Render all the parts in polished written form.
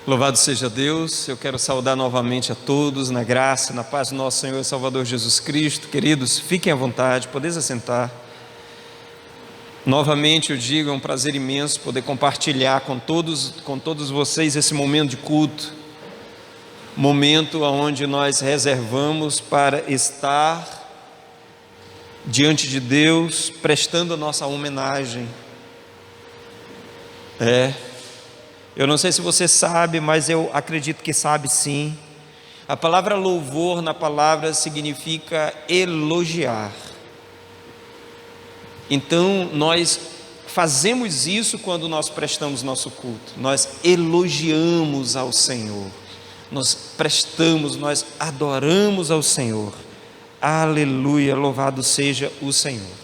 Louvado seja Deus. Eu quero saudar novamente a todos na graça, na paz do nosso Senhor e Salvador Jesus Cristo. Queridos, fiquem à vontade, podeis assentar. Novamente eu digo, é um prazer imenso poder compartilhar com todos vocês esse momento de culto, momento onde nós reservamos para estar diante de Deus, prestando a nossa homenagem. Eu não sei se você sabe, mas eu acredito que sabe sim. A palavra louvor na palavra significa elogiar. Então nós fazemos isso quando nós prestamos nosso culto. Nós elogiamos ao Senhor. Nós prestamos, nós adoramos ao Senhor. Aleluia, louvado seja o Senhor.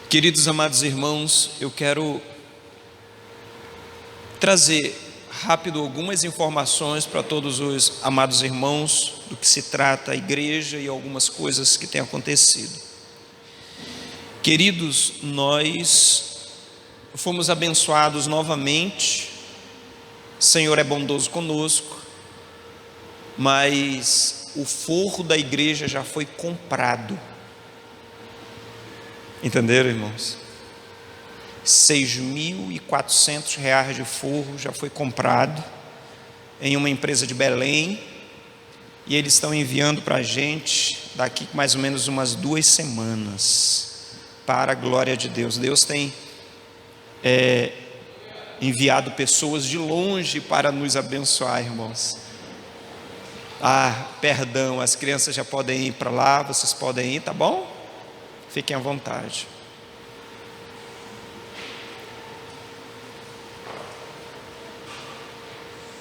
Queridos amados irmãos, eu quero trazer rápido algumas informações para todos os amados irmãos do que se trata a igreja e algumas coisas que têm acontecido. Queridos, nós fomos abençoados novamente. O Senhor é bondoso conosco, mas o forro da igreja já foi comprado. Entenderam, irmãos? R$6.400 de forro já foi comprado em uma empresa de Belém, e eles estão enviando para a gente daqui mais ou menos umas 2 semanas, para a glória de Deus. Deus tem enviado pessoas de longe para nos abençoar, irmãos. Perdão, as crianças já podem ir para lá, vocês podem ir, tá bom? Fiquem à vontade.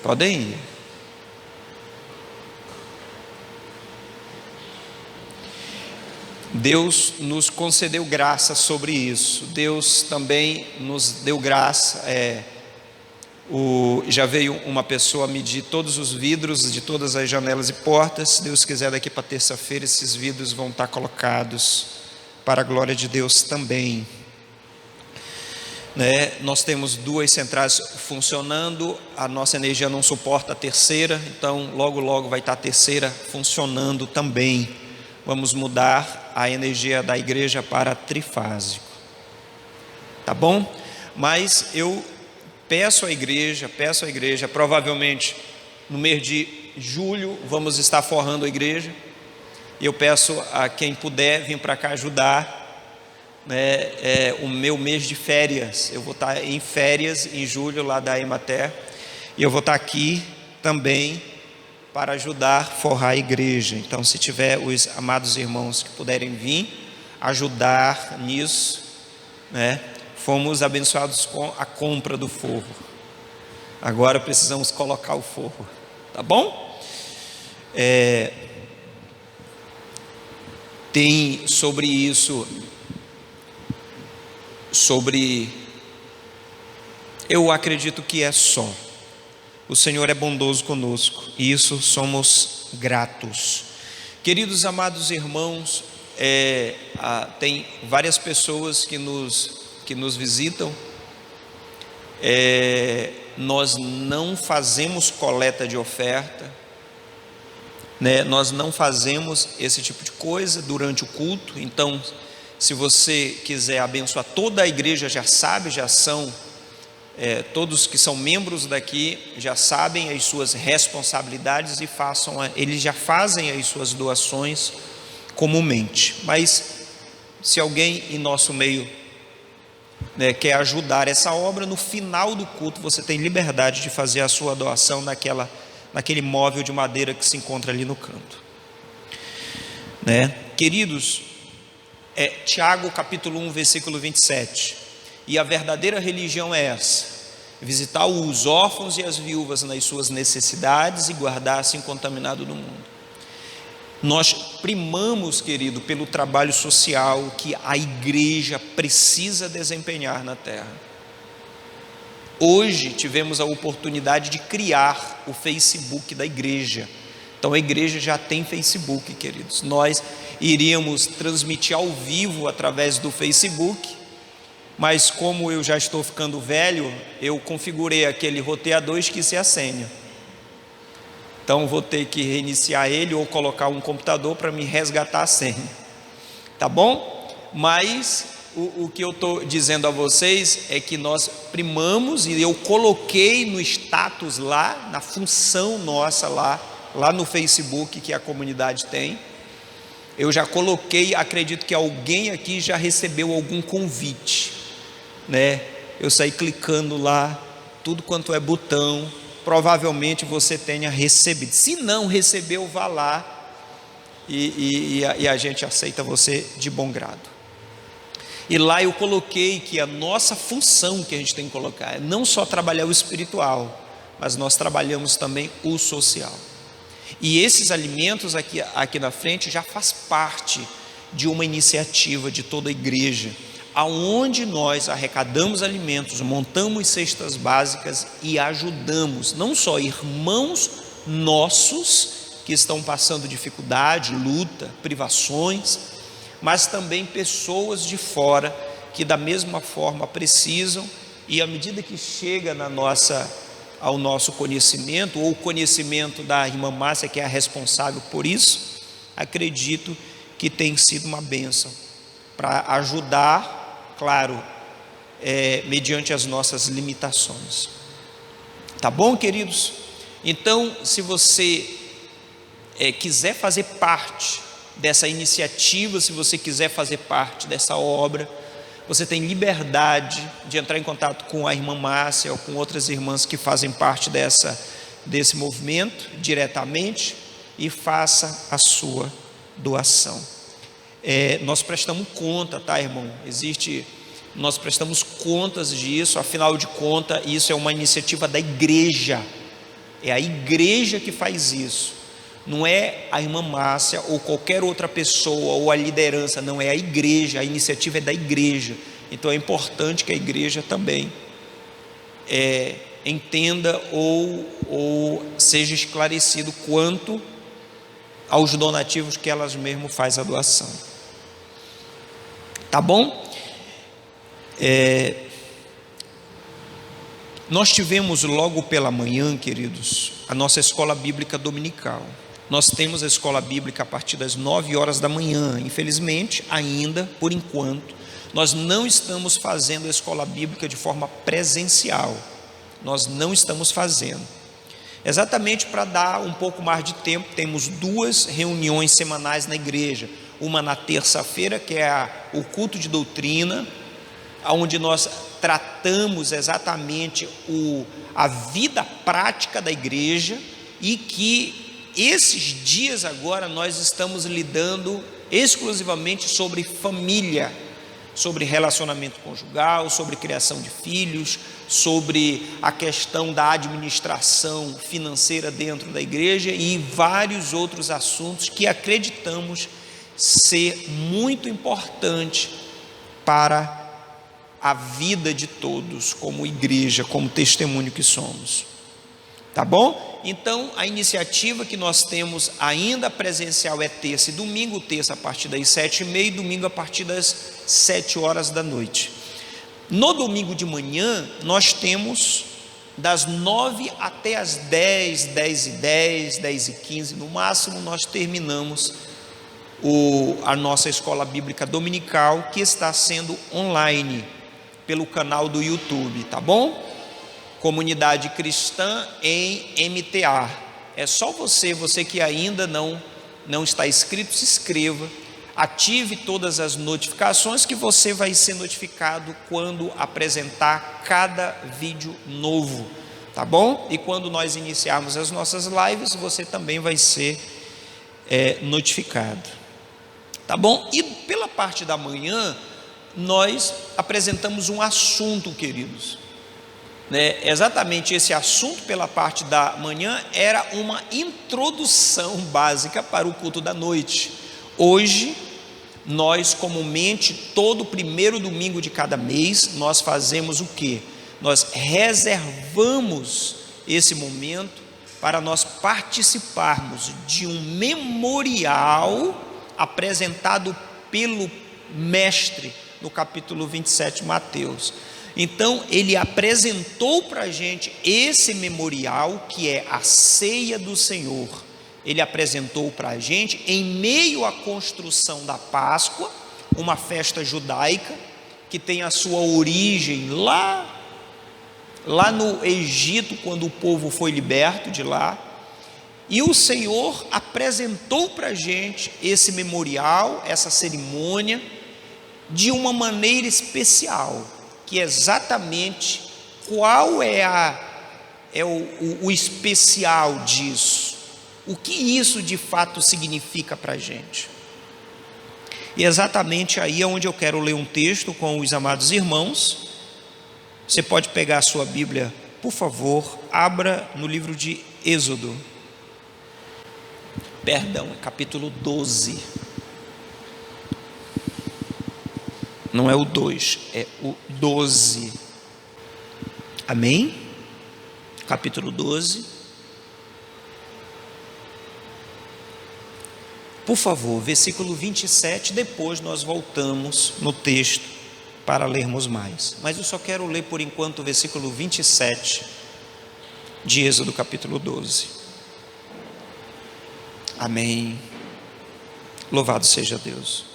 Podem ir. Deus nos concedeu graça sobre isso. Deus também nos deu graça. Já veio uma pessoa medir todos os vidros de todas as janelas e portas. Se Deus quiser, daqui para terça-feira esses vidros vão estar colocados para a glória de Deus também. Nós temos 2 centrais funcionando, a nossa energia não suporta a terceira, então logo vai estar a terceira funcionando também. Vamos mudar a energia da igreja para trifásico, tá bom? Mas eu peço à igreja, provavelmente no mês de julho vamos estar forrando a igreja. Eu peço a quem puder vir para cá ajudar. O meu mês de férias, eu vou estar em férias em julho lá da Emater, e eu vou estar aqui também para ajudar a forrar a igreja. Então, se tiver os amados irmãos que puderem vir ajudar nisso, fomos abençoados com a compra do forro. Agora precisamos colocar o forro, tá bom? Tem sobre isso, eu acredito que é só. O Senhor é bondoso conosco, e isso somos gratos. Queridos amados irmãos, tem várias pessoas que nos visitam. Nós não fazemos coleta de oferta, nós não fazemos esse tipo de coisa durante o culto. Então, se você quiser abençoar toda a igreja, já são todos que são membros daqui já sabem as suas responsabilidades e eles já fazem as suas doações comumente. Mas se alguém em nosso meio quer ajudar essa obra, no final do culto você tem liberdade de fazer a sua doação naquele móvel de madeira que se encontra ali no canto. Queridos, Tiago capítulo 1 versículo 27, e a verdadeira religião é essa: visitar os órfãos e as viúvas nas suas necessidades e guardar-se incontaminado do mundo. Nós primamos, querido, pelo trabalho social que a igreja precisa desempenhar na terra. Hoje tivemos a oportunidade de criar o Facebook da igreja. Então a igreja já tem Facebook, queridos. Nós iríamos transmitir ao vivo através do Facebook, mas como eu já estou ficando velho, eu configurei aquele roteador e esqueci a senha. Então vou ter que reiniciar ele ou colocar um computador para me resgatar a senha. Tá bom? Mas o que eu estou dizendo a vocês é que nós primamos, e eu coloquei no status lá, na função nossa lá no Facebook que a comunidade tem. Eu já coloquei, acredito que alguém aqui já recebeu algum convite, né? Eu saí clicando lá, tudo quanto é botão, provavelmente você tenha recebido. Se não recebeu, vá lá e a gente aceita você de bom grado. E lá eu coloquei que a nossa função que a gente tem que colocar é não só trabalhar o espiritual, mas nós trabalhamos também o social. E esses alimentos aqui na frente já faz parte de uma iniciativa de toda a igreja, aonde nós arrecadamos alimentos, montamos cestas básicas e ajudamos não só irmãos nossos que estão passando dificuldade, luta, privações, mas também pessoas de fora que da mesma forma precisam, e à medida que chega ao nosso conhecimento, ou o conhecimento da irmã Márcia, que é a responsável por isso, acredito que tem sido uma bênção para ajudar, claro, mediante as nossas limitações. Tá bom, queridos? Então, se você quiser fazer parte dessa iniciativa, se você quiser fazer parte dessa obra, você tem liberdade de entrar em contato com a irmã Márcia ou com outras irmãs que fazem parte desse movimento diretamente, e faça a sua doação. Nós prestamos conta, tá, irmão? Nós prestamos contas disso, afinal de contas, isso é uma iniciativa da igreja, é a igreja que faz isso. Não é a irmã Márcia ou qualquer outra pessoa ou a liderança, não, é a igreja, a iniciativa é da igreja. Então é importante que a igreja também entenda ou seja esclarecido quanto aos donativos que elas mesmas fazem a doação. Tá bom? Nós tivemos logo pela manhã, queridos, a nossa escola bíblica dominical. Nós temos a escola bíblica a partir das 9 horas da manhã. Infelizmente, ainda, por enquanto, nós não estamos fazendo a escola bíblica de forma presencial. Nós não estamos fazendo. Exatamente para dar um pouco mais de tempo, temos 2 reuniões semanais na igreja. Uma na terça-feira, que é o culto de doutrina, onde nós tratamos exatamente a vida prática da igreja, e que esses dias agora nós estamos lidando exclusivamente sobre família, sobre relacionamento conjugal, sobre criação de filhos, sobre a questão da administração financeira dentro da igreja e vários outros assuntos que acreditamos ser muito importante para a vida de todos, como igreja, como testemunho que somos. Tá bom? Então, a iniciativa que nós temos ainda presencial é terça e domingo, terça a partir das 7h30 e domingo a partir das 7 horas da noite. No domingo de manhã, nós temos das 9 até as 10, 10h10, 10h15, no máximo nós terminamos a nossa escola bíblica dominical, que está sendo online, pelo canal do YouTube, tá bom? Comunidade Cristã em MTA. É só você que ainda não está inscrito, se inscreva, ative todas as notificações, que você vai ser notificado quando apresentar cada vídeo novo, tá bom? E quando nós iniciarmos as nossas lives, você também vai ser notificado, tá bom? E pela parte da manhã, nós apresentamos um assunto, queridos. Exatamente esse assunto pela parte da manhã era uma introdução básica para o culto da noite. Hoje, nós comumente, todo primeiro domingo de cada mês, nós fazemos o quê? Nós reservamos esse momento para nós participarmos de um memorial apresentado pelo Mestre no capítulo 27 de Mateus. Então ele apresentou para a gente esse memorial, que é a ceia do Senhor. Ele apresentou para a gente em meio à construção da Páscoa, uma festa judaica que tem a sua origem lá no Egito, quando o povo foi liberto de lá. E o Senhor apresentou para a gente esse memorial, essa cerimônia, de uma maneira especial, que é exatamente qual é o especial disso, o que isso de fato significa para a gente. E exatamente aí é onde eu quero ler um texto com os amados irmãos. Você pode pegar a sua Bíblia, por favor, abra no livro de Êxodo, capítulo 12, não é o 2, é o 12, amém? Capítulo 12, por favor, versículo 27, depois nós voltamos no texto para lermos mais, mas eu só quero ler por enquanto o versículo 27 de Êxodo capítulo 12, amém, louvado seja Deus.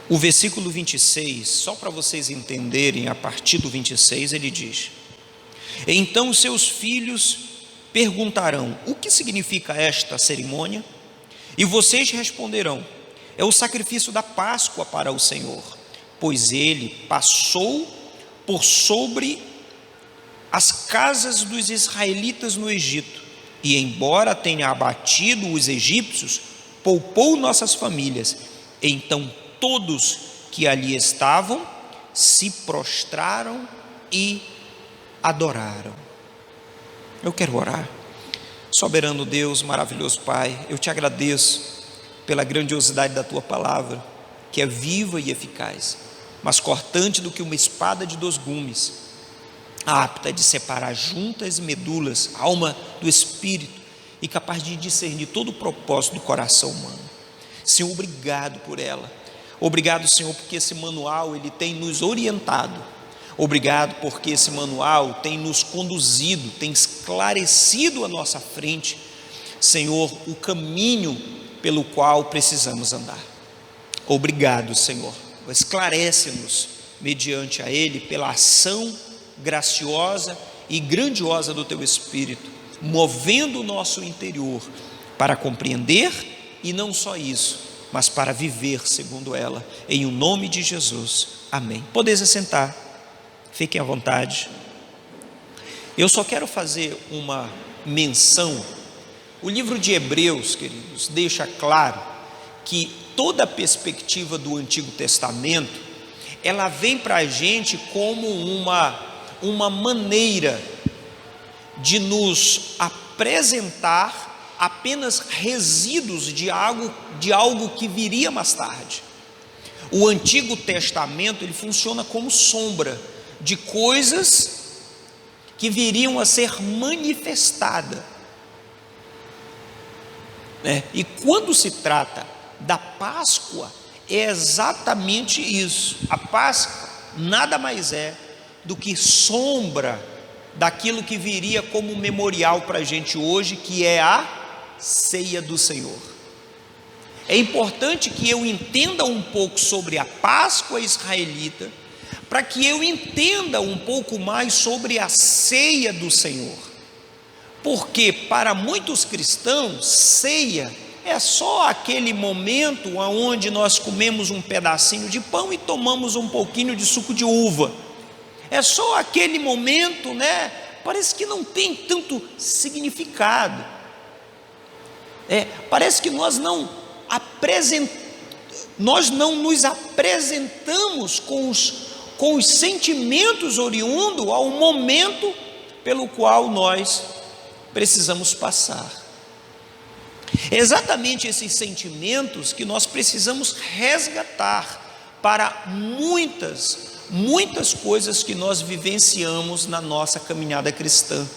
O versículo 26, só para vocês entenderem, a partir do 26 ele diz: então os seus filhos perguntarão, o que significa esta cerimônia? E vocês responderão, é o sacrifício da Páscoa para o Senhor, pois ele passou por sobre as casas dos israelitas no Egito, e embora tenha abatido os egípcios, poupou nossas famílias. Então todos que ali estavam se prostraram e adoraram. Eu quero orar. Soberano Deus, maravilhoso Pai, eu te agradeço pela grandiosidade da tua palavra, que é viva e eficaz, mas cortante do que uma espada de 2 gumes, apta de separar juntas e medulas, alma do espírito, e capaz de discernir todo o propósito do coração humano. Senhor, obrigado por ela. Obrigado, Senhor, porque esse manual ele tem nos orientado. Obrigado porque esse manual tem nos conduzido, tem esclarecido à nossa frente, Senhor, o caminho pelo qual precisamos andar. Obrigado, Senhor, esclarece-nos mediante a ele, pela ação graciosa e grandiosa do teu Espírito, movendo o nosso interior para compreender, e não só isso, mas para viver segundo ela, em o nome de Jesus, amém. Podeis assentar, fiquem à vontade. Eu só quero fazer uma menção. O livro de Hebreus, queridos, deixa claro que toda a perspectiva do Antigo Testamento, ela vem para a gente como uma maneira de nos apresentar apenas resíduos de algo que viria mais tarde. O Antigo Testamento ele funciona como sombra de coisas que viriam a ser manifestadas, E quando se trata da Páscoa, é exatamente isso. A Páscoa nada mais é do que sombra daquilo que viria como memorial para a gente hoje, que é a ceia do Senhor. É importante que eu entenda um pouco sobre a Páscoa israelita, para que eu entenda um pouco mais sobre a ceia do Senhor, porque para muitos cristãos, ceia é só aquele momento onde nós comemos um pedacinho de pão e tomamos um pouquinho de suco de uva, é só aquele momento, Parece que não tem tanto significado, parece que nós não nos apresentamos com os sentimentos oriundos ao momento pelo qual nós precisamos passar. É exatamente esses sentimentos que nós precisamos resgatar para muitas coisas que nós vivenciamos na nossa caminhada cristã.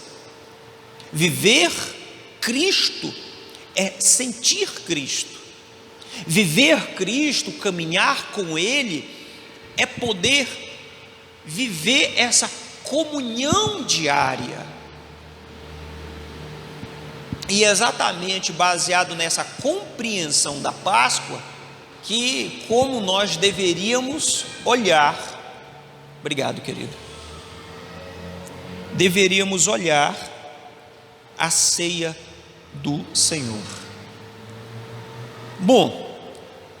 Viver Cristo é sentir Cristo. Viver Cristo, caminhar com Ele, é poder viver essa comunhão diária. E é exatamente baseado nessa compreensão da Páscoa que como nós deveríamos olhar, obrigado, querido, deveríamos olhar a ceia do Senhor. Bom,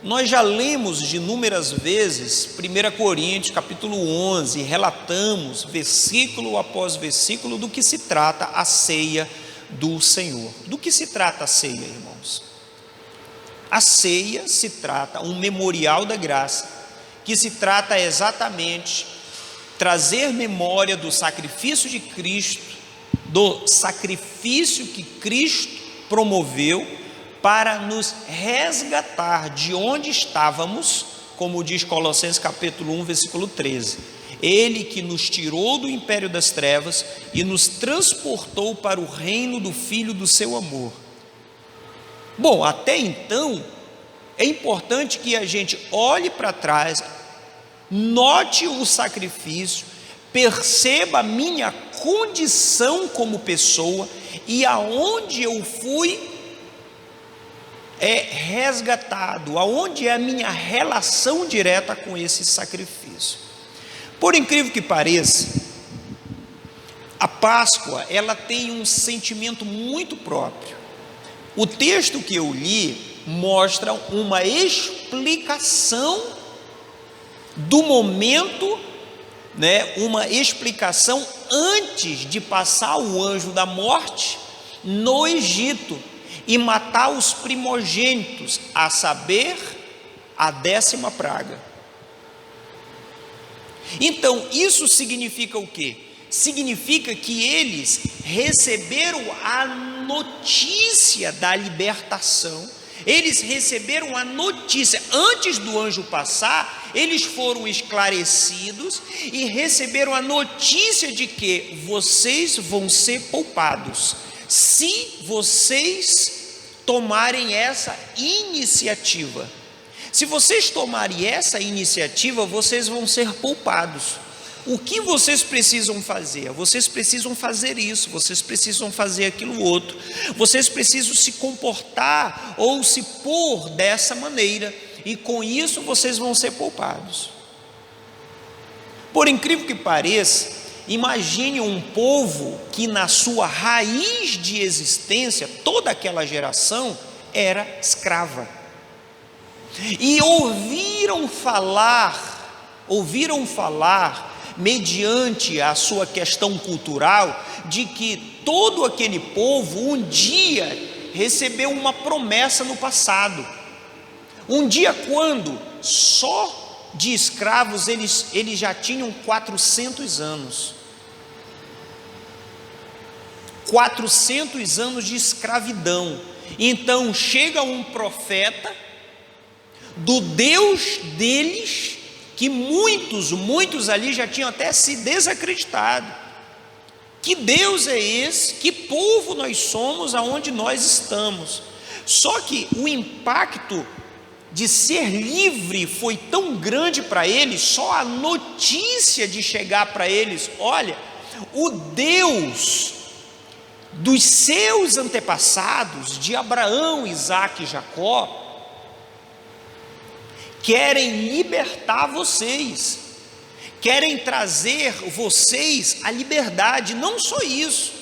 nós já lemos de inúmeras vezes 1 Coríntios capítulo 11, relatamos versículo após versículo do que se trata a ceia do Senhor. Do que se trata a ceia, irmãos? A ceia se trata um memorial da graça, que se trata exatamente trazer memória do sacrifício de Cristo, do sacrifício que Cristo promoveu para nos resgatar de onde estávamos, como diz Colossenses capítulo 1, versículo 13. Ele que nos tirou do império das trevas e nos transportou para o reino do Filho do seu amor. Bom, até então, é importante que a gente olhe para trás, note o sacrifício, perceba a minha condição como pessoa e aonde eu fui resgatado, aonde é a minha relação direta com esse sacrifício. Por incrível que pareça, a Páscoa, ela tem um sentimento muito próprio. O texto que eu li mostra uma explicação do momento, uma explicação antes de passar o anjo da morte no Egito e matar os primogênitos, a saber, a 10ª praga. Então, isso significa o quê? Significa que eles receberam a notícia da libertação, eles receberam a notícia, antes do anjo passar, eles foram esclarecidos e receberam a notícia de que vocês vão ser poupados, se vocês tomarem essa iniciativa. Se vocês tomarem essa iniciativa, vocês vão ser poupados. O que vocês precisam fazer? Vocês precisam fazer isso, vocês precisam fazer aquilo outro, vocês precisam se comportar ou se pôr dessa maneira, e com isso vocês vão ser poupados. Por incrível que pareça, imagine um povo que na sua raiz de existência, toda aquela geração era escrava, e ouviram falar mediante a sua questão cultural, de que todo aquele povo um dia recebeu uma promessa no passado. Um dia, quando só de escravos eles já tinham 400 anos. 400 anos de escravidão. Então chega um profeta do Deus deles, que muitos ali já tinham até se desacreditado. Que Deus é esse? Que povo nós somos, aonde nós estamos? Só que o impacto de ser livre foi tão grande para eles, só a notícia de chegar para eles: olha, o Deus dos seus antepassados, de Abraão, Isaque e Jacó, querem libertar vocês, querem trazer vocês à liberdade. Não só isso,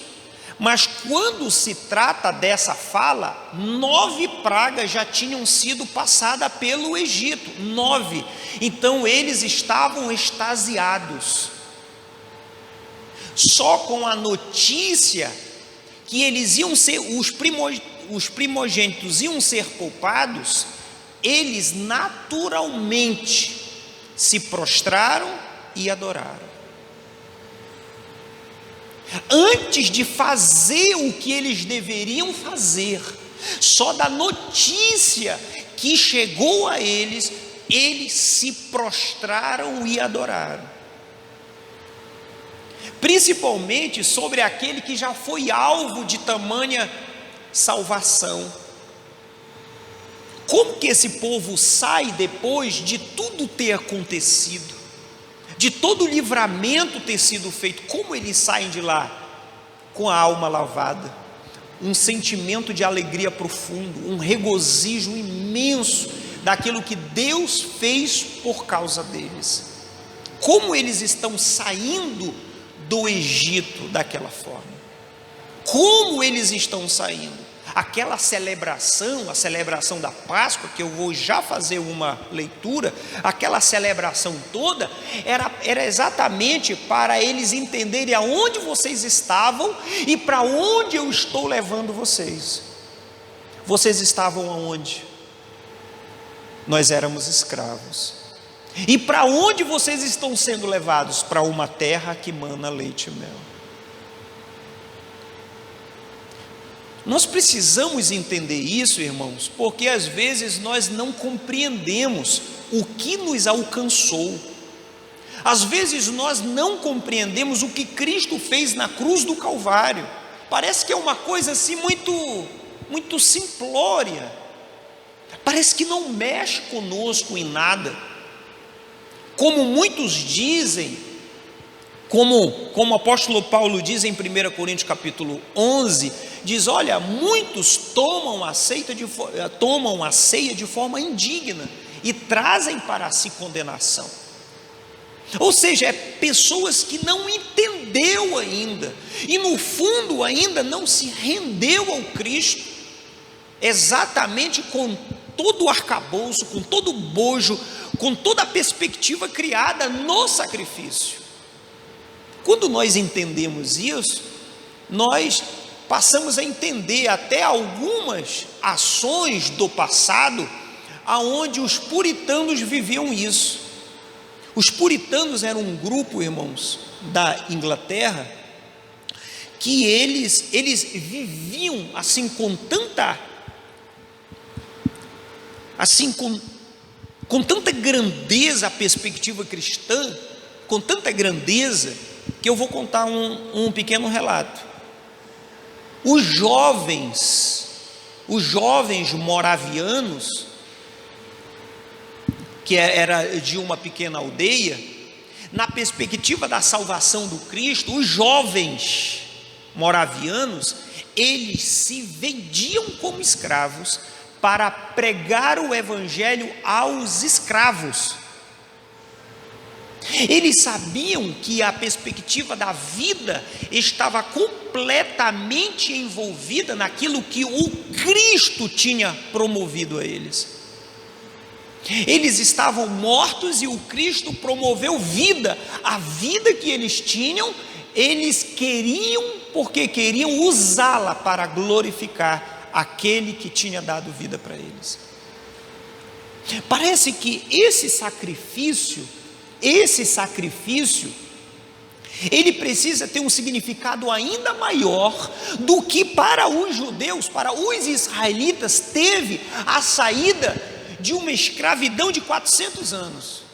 mas quando se trata dessa fala, 9 pragas já tinham sido passadas pelo Egito, 9. Então eles estavam extasiados, só com a notícia que eles iam ser, os primogênitos iam ser poupados. Eles naturalmente se prostraram e adoraram. Antes de fazer o que eles deveriam fazer, só da notícia que chegou a eles, eles se prostraram e adoraram. principalmente sobre aquele que já foi alvo de tamanha salvação. Como que esse povo sai depois de tudo ter acontecido, de todo o livramento ter sido feito? Como eles saem de lá? Com a alma lavada, um sentimento de alegria profundo, um regozijo imenso daquilo que Deus fez por causa deles. Como eles estão saindo do Egito daquela forma? Como eles estão saindo? Aquela celebração, a celebração da Páscoa, que eu vou já fazer uma leitura, aquela celebração toda, era exatamente para eles entenderem aonde vocês estavam e para onde eu estou levando vocês. Vocês estavam aonde? Nós éramos escravos. E para onde vocês estão sendo levados? Para uma terra que mana leite e mel. Nós precisamos entender isso, irmãos, porque às vezes nós não compreendemos o que nos alcançou. Às vezes nós não compreendemos o que Cristo fez na cruz do Calvário. Parece que é uma coisa assim muito simplória. Parece que não mexe conosco em nada. Como muitos dizem, como o apóstolo Paulo diz em 1 Coríntios capítulo 11, diz: olha, muitos tomam a ceia de forma indigna e trazem para si condenação. Ou seja, pessoas que não entendeu ainda, e no fundo ainda não se rendeu ao Cristo, exatamente com todo o arcabouço, com todo o bojo, com toda a perspectiva criada no sacrifício. Quando nós entendemos isso, nós passamos a entender até algumas ações do passado, aonde os puritanos viviam isso. Os puritanos eram um grupo, irmãos, da Inglaterra, que eles viviam assim com tanta grandeza a perspectiva cristã, com tanta grandeza, que eu vou contar um pequeno relato. Os jovens moravianos, que era de uma pequena aldeia, na perspectiva da salvação do Cristo, os jovens moravianos, eles se vendiam como escravos para pregar o evangelho aos escravos. Eles sabiam que a perspectiva da vida estava completamente envolvida naquilo que o Cristo tinha promovido a eles. Eles estavam mortos e o Cristo promoveu vida. A vida que eles tinham, eles queriam, porque queriam usá-la para glorificar aquele que tinha dado vida para eles. Parece que esse sacrifício, ele precisa ter um significado ainda maior do que para os judeus, para os israelitas, teve a saída de uma escravidão de 400 anos.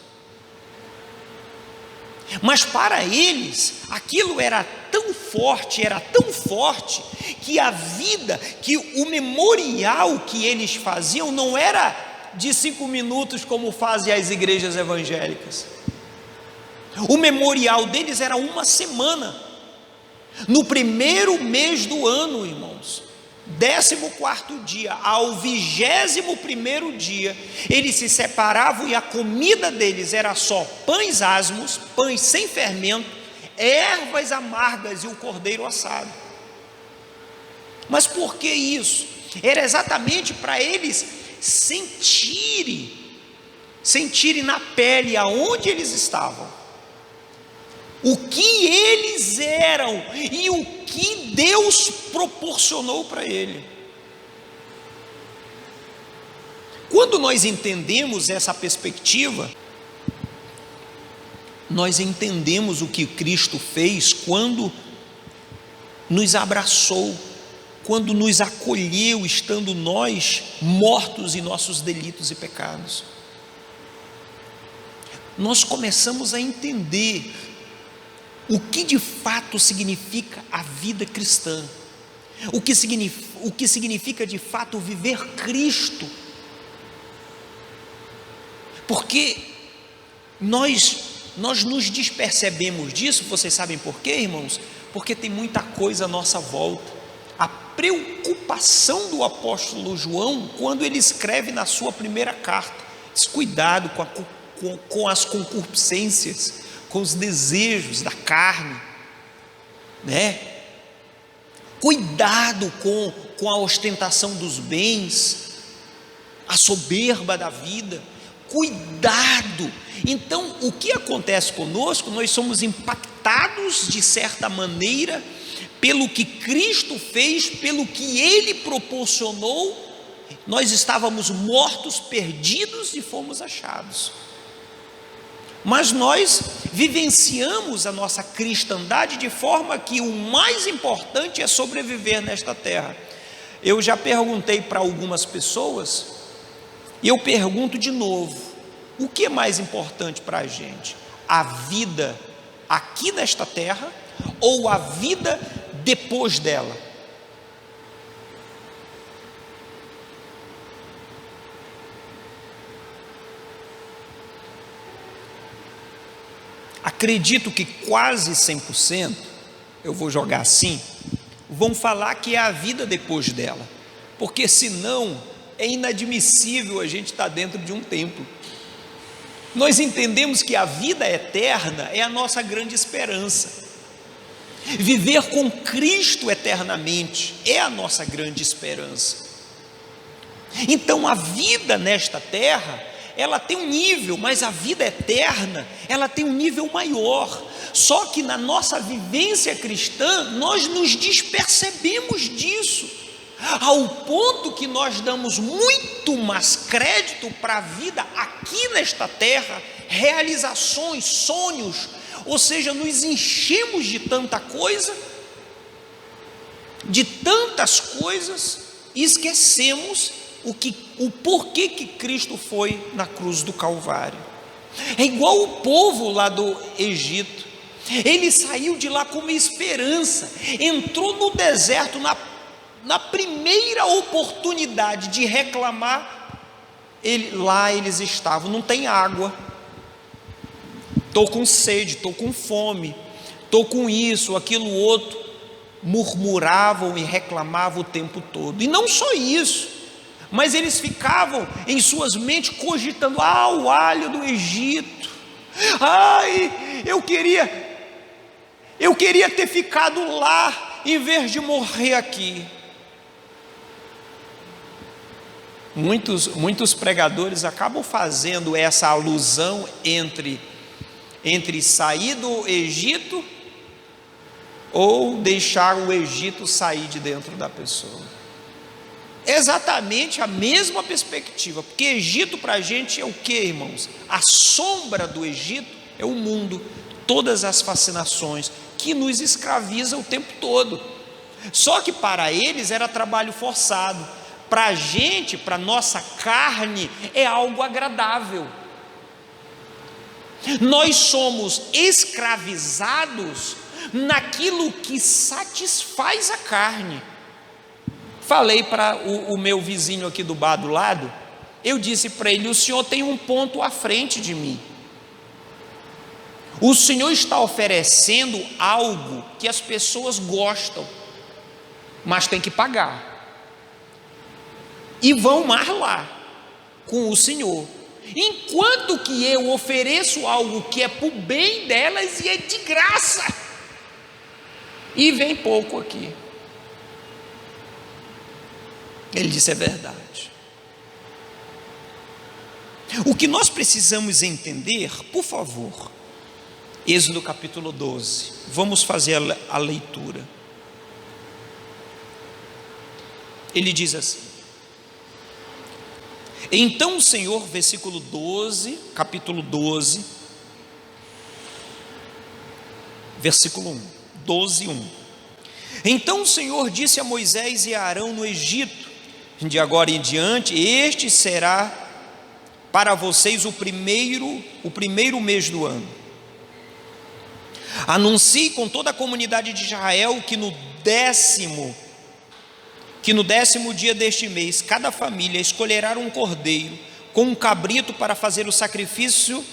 Mas para eles, aquilo era tão forte, que a vida, que o memorial que eles faziam não era de 5 minutos como fazem as igrejas evangélicas. O memorial deles era uma semana. No primeiro mês do ano, irmãos, 14º dia ao 21º dia, eles se separavam e a comida deles era só pães asmos, pães sem fermento, ervas amargas e o cordeiro assado. Mas por que isso? Era exatamente para eles sentirem na pele aonde eles estavam, o que eles eram e o que Deus proporcionou para ele. Quando nós entendemos essa perspectiva, nós entendemos o que Cristo fez quando nos abraçou, quando nos acolheu, estando nós mortos em nossos delitos e pecados. Nós começamos a entender o que de fato significa a vida cristã, o que significa de fato viver Cristo, porque nós nos despercebemos disso. Vocês sabem por quê, irmãos? Porque tem muita coisa à nossa volta. A preocupação do apóstolo João, quando ele escreve na sua primeira carta, diz: cuidado com as concupiscências, com os desejos da carne, né? Cuidado com a ostentação dos bens, a soberba da vida. Cuidado. Então, o que acontece conosco? Nós somos impactados de certa maneira pelo que Cristo fez, pelo que Ele proporcionou. Nós estávamos mortos, perdidos, e fomos achados. Mas nós vivenciamos a nossa cristandade de forma que o mais importante é sobreviver nesta terra. Eu já perguntei para algumas pessoas, e eu pergunto de novo: o que é mais importante para a gente? A vida aqui nesta terra ou a vida depois dela? Acredito que quase 100%, eu vou jogar assim, vão falar que é a vida depois dela, porque senão é inadmissível a gente estar dentro de um templo. Nós entendemos que a vida eterna é a nossa grande esperança. Viver com Cristo eternamente é a nossa grande esperança. Então a vida nesta terra, ela tem um nível, mas a vida eterna, ela tem um nível maior. Só que na nossa vivência cristã, nós nos despercebemos disso, ao ponto que nós damos muito mais crédito para a vida aqui nesta terra, realizações, sonhos, ou seja, nos enchemos de tanta coisa, de tantas coisas, e esquecemos o porquê que Cristo foi na cruz do Calvário. É igual o povo lá do Egito. Ele saiu de lá com uma esperança, entrou no deserto na primeira oportunidade de reclamar, lá eles estavam: não tem água, estou com sede, estou com fome, estou com isso, aquilo, outro. Murmuravam e reclamavam o tempo todo. E não só isso, mas eles ficavam em suas mentes cogitando: o alho do Egito, eu queria ter ficado lá em vez de morrer aqui. Muitos pregadores acabam fazendo essa alusão entre sair do Egito ou deixar o Egito sair de dentro da pessoa. Exatamente a mesma perspectiva, porque Egito para a gente é o que, irmãos? A sombra do Egito é o mundo, todas as fascinações que nos escraviza o tempo todo. Só que para eles era trabalho forçado. Para a gente, para a nossa carne, é algo agradável. Nós somos escravizados naquilo que satisfaz a carne. Falei para o meu vizinho aqui do bar do lado, eu disse para ele: o senhor tem um ponto à frente de mim. O senhor está oferecendo algo que as pessoas gostam, mas tem que pagar. E vão mais lá com o Senhor, enquanto que eu ofereço algo que é para o bem delas e é de graça, e vem pouco aqui. Ele disse: é verdade. O que nós precisamos entender, por favor, Êxodo capítulo 12, vamos fazer a leitura. Ele diz assim: então o Senhor, versículo 12, capítulo 12, versículo 1, 12, 1. Então o Senhor disse a Moisés e a Arão no Egito: de agora em diante, este será para vocês o primeiro mês do ano. Anuncie com toda a comunidade de Israel que no 10º dia deste mês, cada família escolherá um cordeiro com um cabrito para fazer o sacrifício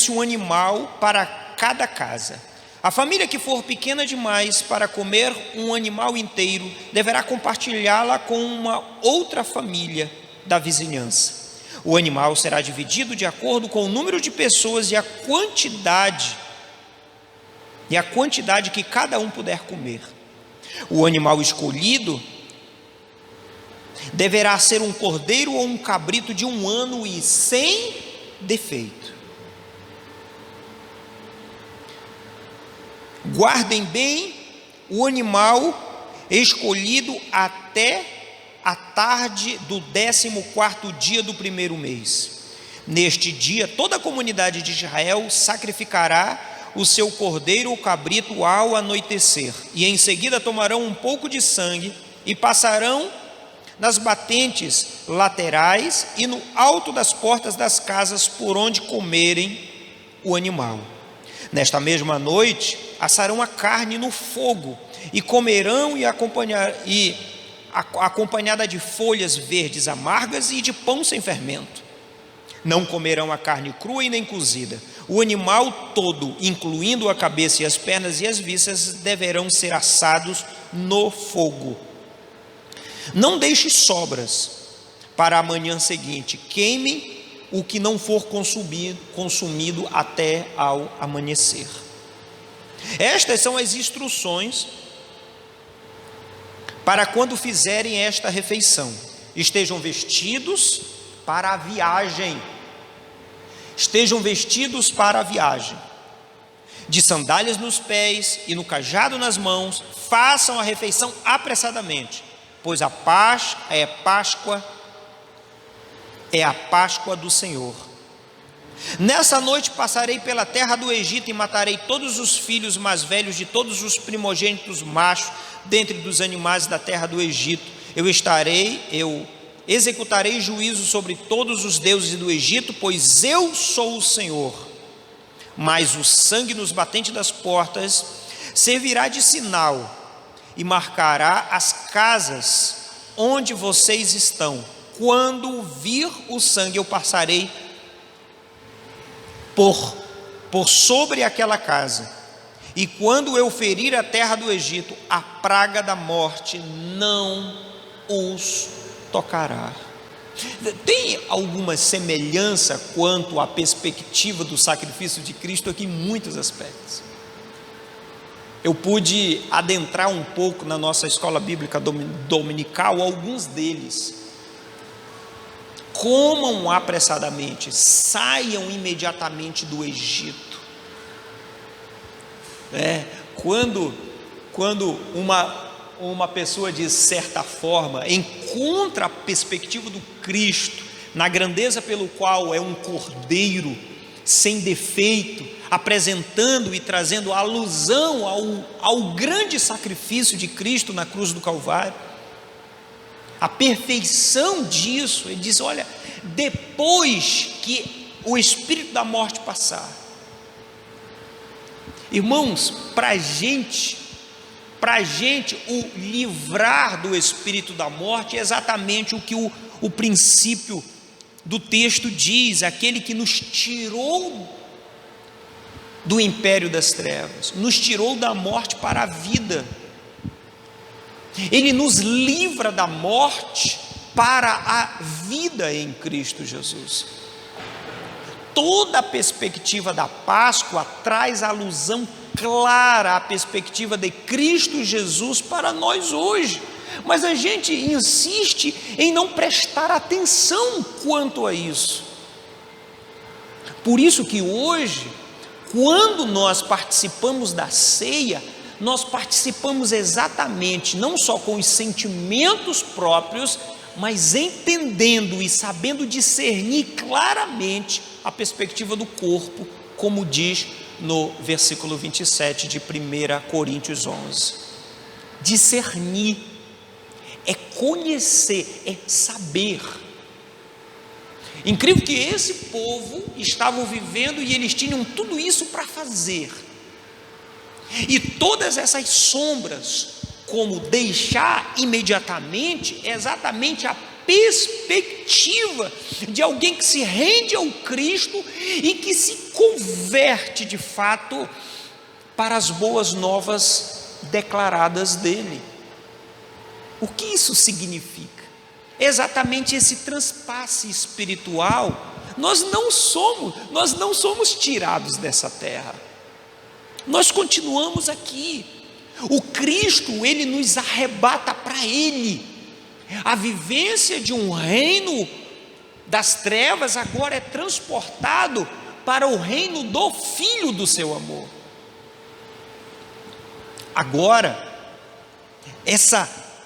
um animal para cada casa. A família que for pequena demais para comer um animal inteiro deverá compartilhá-la com uma outra família da vizinhança. O animal será dividido de acordo com o número de pessoas e a quantidade que cada um puder comer. O animal escolhido deverá ser um cordeiro ou um cabrito de 1 ano e sem defeito. Guardem bem o animal escolhido até a tarde do 14º dia do 1º mês. Neste dia, toda a comunidade de Israel sacrificará o seu cordeiro ou cabrito ao anoitecer, e em seguida tomarão um pouco de sangue e passarão nas batentes laterais e no alto das portas das casas por onde comerem o animal. Nesta mesma noite, assarão a carne no fogo e comerão acompanhada de folhas verdes amargas e de pão sem fermento. Não comerão a carne crua e nem cozida. O animal todo, incluindo a cabeça e as pernas e as vísceras, deverão ser assados no fogo. Não deixe sobras para a manhã seguinte. Queime o que não for consumido até ao amanhecer. Estas são as instruções para quando fizerem esta refeição. Estejam vestidos para a viagem. Estejam vestidos para a viagem. De sandálias nos pés e no cajado nas mãos, façam a refeição apressadamente, pois a Páscoa é a Páscoa do Senhor. Nessa noite passarei pela terra do Egito e matarei todos os filhos mais velhos de todos os primogênitos machos dentre dos animais da terra do Egito. Eu executarei juízo sobre todos os deuses do Egito, pois eu sou o Senhor. Mas o sangue nos batentes das portas servirá de sinal e marcará as casas onde vocês estão. Quando vir o sangue, eu passarei por sobre aquela casa. E quando eu ferir a terra do Egito, a praga da morte não os tocará. Tem alguma semelhança quanto à perspectiva do sacrifício de Cristo aqui em muitos aspectos. Eu pude adentrar um pouco na nossa escola bíblica dominical, alguns deles. Comam apressadamente, saiam imediatamente do Egito. Quando uma pessoa, de certa forma, encontra a perspectiva do Cristo, na grandeza pelo qual é um cordeiro sem defeito, apresentando e trazendo alusão ao grande sacrifício de Cristo na cruz do Calvário, a perfeição disso, ele diz: olha, depois que o espírito da morte passar, irmãos, para a gente o livrar do espírito da morte é exatamente o que o princípio do texto diz: aquele que nos tirou do império das trevas, nos tirou da morte para a vida. Ele nos livra da morte para a vida em Cristo Jesus. Toda a perspectiva da Páscoa traz alusão clara à perspectiva de Cristo Jesus para nós hoje, mas a gente insiste em não prestar atenção quanto a isso. Por isso que hoje, quando nós participamos da ceia, nós participamos exatamente, não só com os sentimentos próprios, mas entendendo e sabendo discernir claramente a perspectiva do corpo, como diz no versículo 27 de 1 Coríntios 11. Discernir é conhecer, é saber. Incrível que esse povo estava vivendo e eles tinham tudo isso para fazer. E todas essas sombras, como deixar imediatamente, é exatamente a perspectiva de alguém que se rende ao Cristo e que se converte de fato para as boas novas declaradas dele. O que isso significa? Exatamente esse transpasse espiritual. Nós não somos tirados dessa terra. Nós continuamos aqui. O Cristo, ele nos arrebata para ele. A vivência de um reino das trevas agora é transportado para o reino do Filho do seu amor. Agora,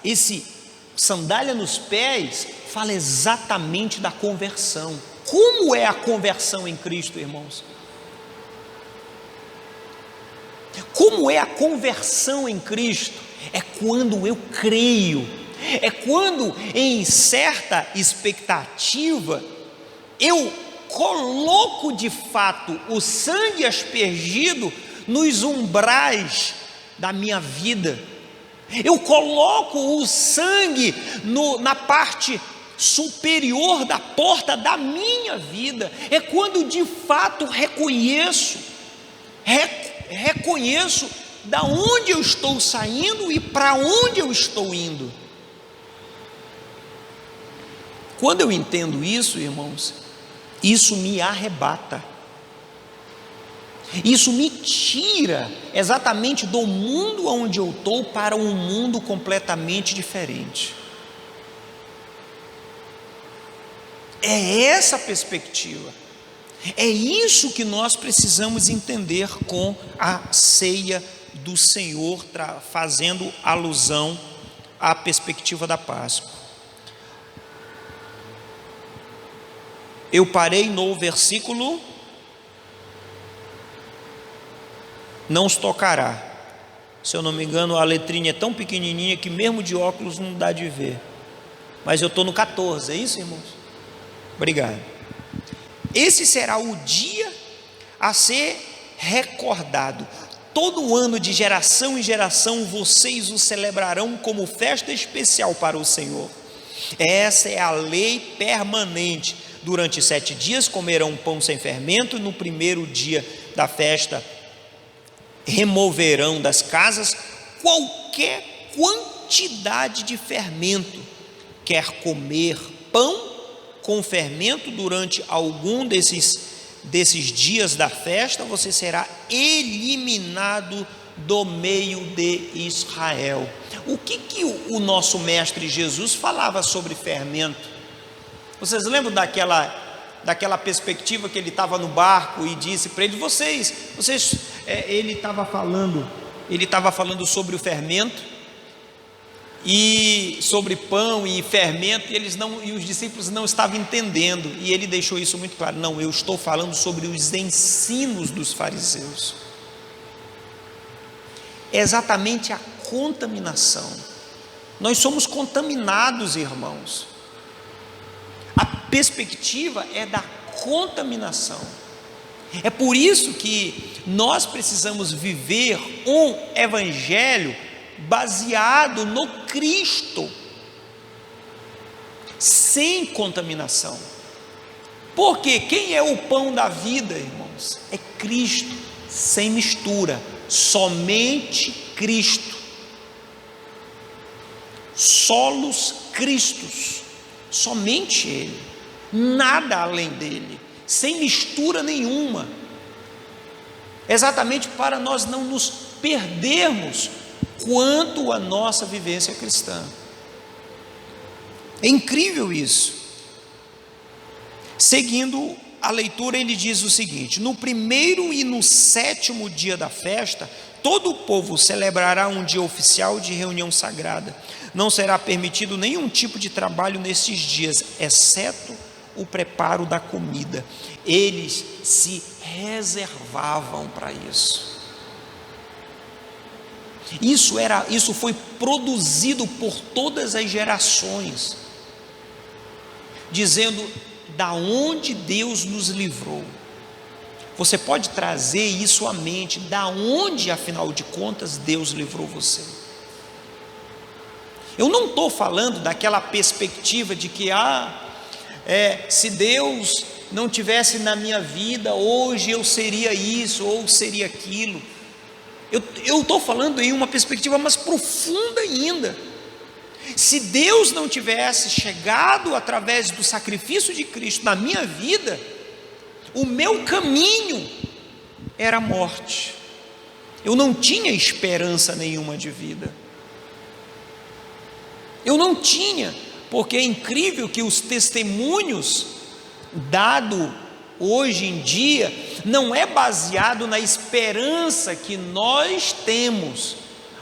esse sandália nos pés fala exatamente da conversão. Como é a conversão em Cristo, irmãos? Como é a conversão em Cristo? É quando eu creio, é quando em certa expectativa eu coloco de fato o sangue aspergido nos umbrais da minha vida. Eu coloco o sangue na parte superior da porta da minha vida. É quando de fato reconheço da onde eu estou saindo e para onde eu estou indo. Quando eu entendo isso, irmãos, isso me arrebata. Isso me tira exatamente do mundo onde eu estou para um mundo completamente diferente. É essa perspectiva. É isso que nós precisamos entender com a ceia do Senhor, fazendo alusão à perspectiva da Páscoa. Eu parei no versículo: não os tocará. Se eu não me engano, a letrinha é tão pequenininha que mesmo de óculos não dá de ver. Mas eu estou no 14, é isso, irmãos? Obrigado. Esse será o dia a ser recordado. Todo ano, de geração em geração, vocês o celebrarão como festa especial para o Senhor. Essa é a lei permanente. Durante 7 dias comerão pão sem fermento, e no primeiro dia da festa removerão das casas qualquer quantidade de fermento. Quer comer pão com fermento durante algum desses dias da festa, você será eliminado do meio de Israel. O que o nosso mestre Jesus falava sobre fermento? Vocês lembram daquela perspectiva que ele estava no barco e disse para ele, ele estava falando sobre o fermento e sobre pão e fermento, e os discípulos não estavam entendendo, e ele deixou isso muito claro. Não, eu estou falando sobre os ensinos dos fariseus. É exatamente a contaminação. Nós somos contaminados, irmãos. A perspectiva é da contaminação. É por isso que nós precisamos viver um evangelho baseado no Cristo, sem contaminação. Porque quem é o pão da vida, irmãos? É Cristo, sem mistura, somente Cristo, solos Cristos, somente Ele, nada além dele, sem mistura nenhuma, exatamente para nós não nos perdermos quanto à nossa vivência cristã. É incrível isso. Seguindo a leitura, ele diz o seguinte: no primeiro e no 7º dia da festa, todo o povo celebrará um dia oficial de reunião sagrada. Não será permitido nenhum tipo de trabalho nesses dias, exceto o preparo da comida. Eles se reservavam para isso. Isso foi produzido por todas as gerações, dizendo da onde Deus nos livrou. Você pode trazer isso à mente, da onde, afinal de contas, Deus livrou você. Eu não estou falando daquela perspectiva de que, se Deus não tivesse na minha vida, hoje eu seria isso ou seria aquilo. Eu estou falando em uma perspectiva mais profunda ainda. Se Deus não tivesse chegado através do sacrifício de Cristo na minha vida, o meu caminho era a morte. Eu não tinha esperança nenhuma de vida. Eu não tinha, porque é incrível que os testemunhos dados hoje em dia não é baseado na esperança que nós temos,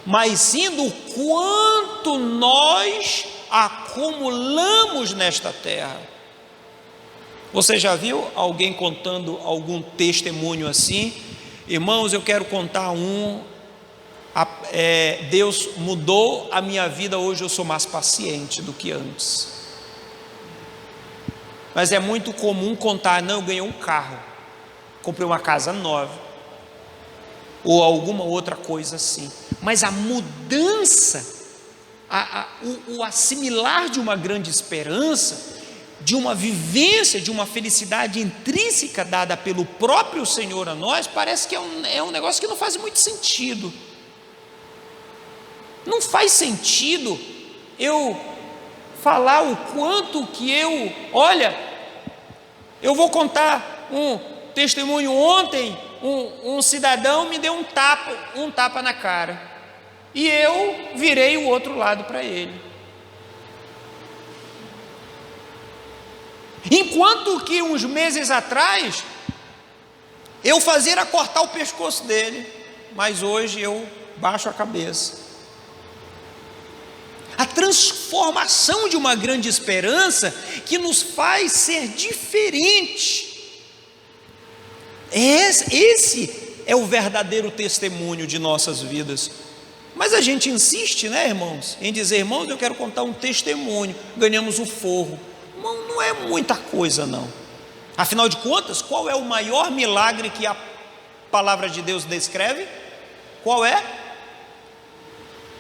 mas sim do quanto nós acumulamos nesta terra. Você já viu alguém contando algum testemunho assim? Irmãos, eu quero contar Deus mudou a minha vida, hoje eu sou mais paciente do que antes. Mas é muito comum contar, não, eu ganhei um carro, comprei uma casa nova, ou alguma outra coisa assim. Mas a mudança, o assimilar de uma grande esperança, de uma vivência, de uma felicidade intrínseca dada pelo próprio Senhor a nós, parece que é um negócio que não faz muito sentido. Não faz sentido eu falar o quanto que eu vou contar um testemunho. Ontem um cidadão me deu um tapa na cara, e eu virei o outro lado para ele, enquanto que uns meses atrás eu fazia era cortar o pescoço dele, mas hoje eu baixo a cabeça. A transformação de uma grande esperança que nos faz ser diferente. Esse é o verdadeiro testemunho de nossas vidas. Mas a gente insiste, né, irmãos, em dizer, irmãos, eu quero contar um testemunho, ganhamos o forro. Irmão, não é muita coisa não. Afinal de contas, qual é o maior milagre que a palavra de Deus descreve? Qual é?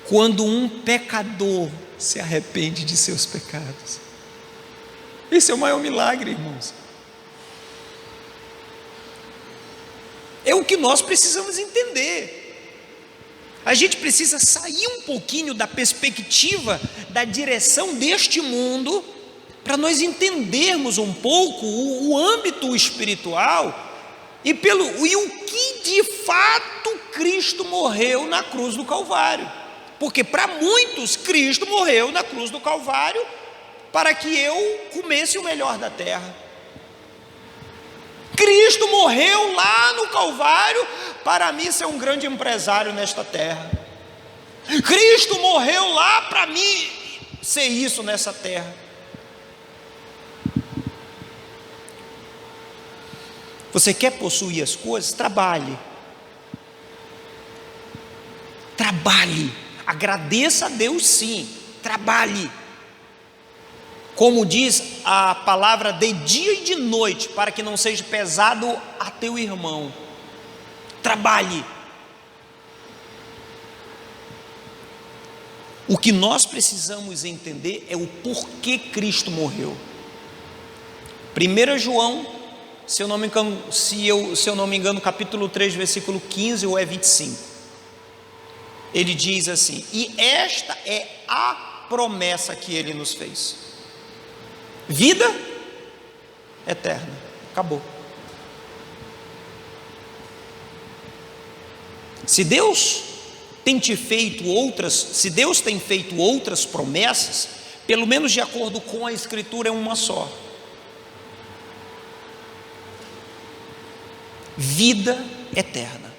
Quando um pecador se arrepende de seus pecados. Esse é o maior milagre, irmãos. É o que nós precisamos entender. A gente precisa sair um pouquinho da perspectiva, da direção deste mundo, para nós entendermos um pouco o âmbito espiritual e o que de fato Cristo morreu na cruz do Calvário. Porque para muitos Cristo morreu na cruz do Calvário para que eu comesse o melhor da terra. Cristo morreu lá no Calvário para mim ser um grande empresário nesta terra. Cristo morreu lá para mim ser isso nessa terra. Você quer possuir as coisas? Trabalhe. Trabalhe. Agradeça a Deus, sim. Trabalhe. Como diz a palavra, de dia e de noite, para que não seja pesado a teu irmão. Trabalhe. O que nós precisamos entender é o porquê Cristo morreu. 1 João, se eu não me engano, capítulo 3, versículo 15 ou 25. Ele diz assim: e esta é a promessa que ele nos fez, vida eterna. Acabou. Se Deus tem feito outras promessas, pelo menos de acordo com a Escritura, é uma só: vida eterna.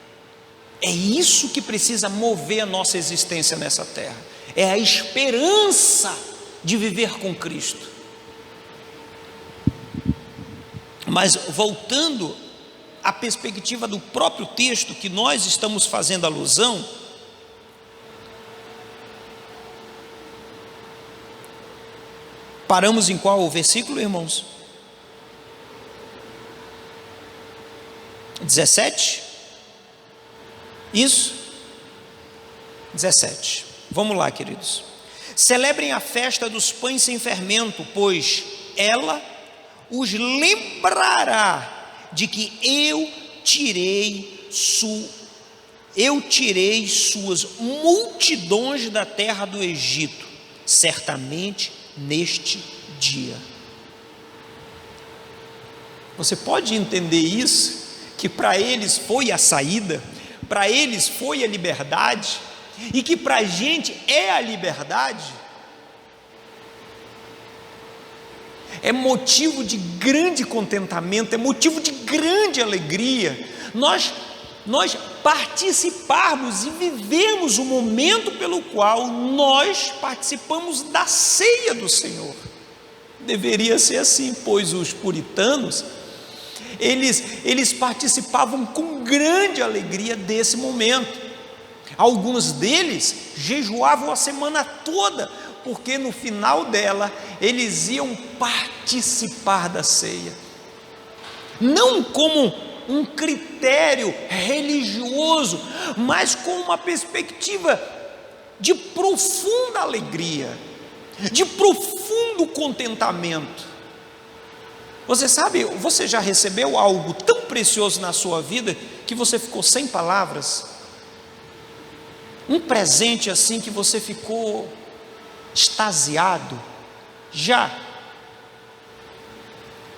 É isso que precisa mover a nossa existência nessa terra, é a esperança de viver com Cristo. Mas voltando à perspectiva do próprio texto que nós estamos fazendo alusão, paramos em qual versículo, irmãos? 17? Isso? 17. Vamos lá, queridos. Celebrem a festa dos pães sem fermento, pois ela os lembrará de que eu tirei suas multidões da terra do Egito, certamente neste dia. Você pode entender isso? Que para eles foi a saída, para eles foi a liberdade, e que para a gente é a liberdade. É motivo de grande contentamento, é motivo de grande alegria nós participarmos e vivemos o momento pelo qual nós participamos da ceia do Senhor. Deveria ser assim, pois os puritanos, eles participavam com grande alegria desse momento. Alguns deles jejuavam a semana toda, porque no final dela eles iam participar da ceia, não como um critério religioso, mas com uma perspectiva de profunda alegria, de profundo contentamento. Você sabe, você já recebeu algo tão precioso na sua vida que você ficou sem palavras? Um presente assim que você ficou extasiado? Já?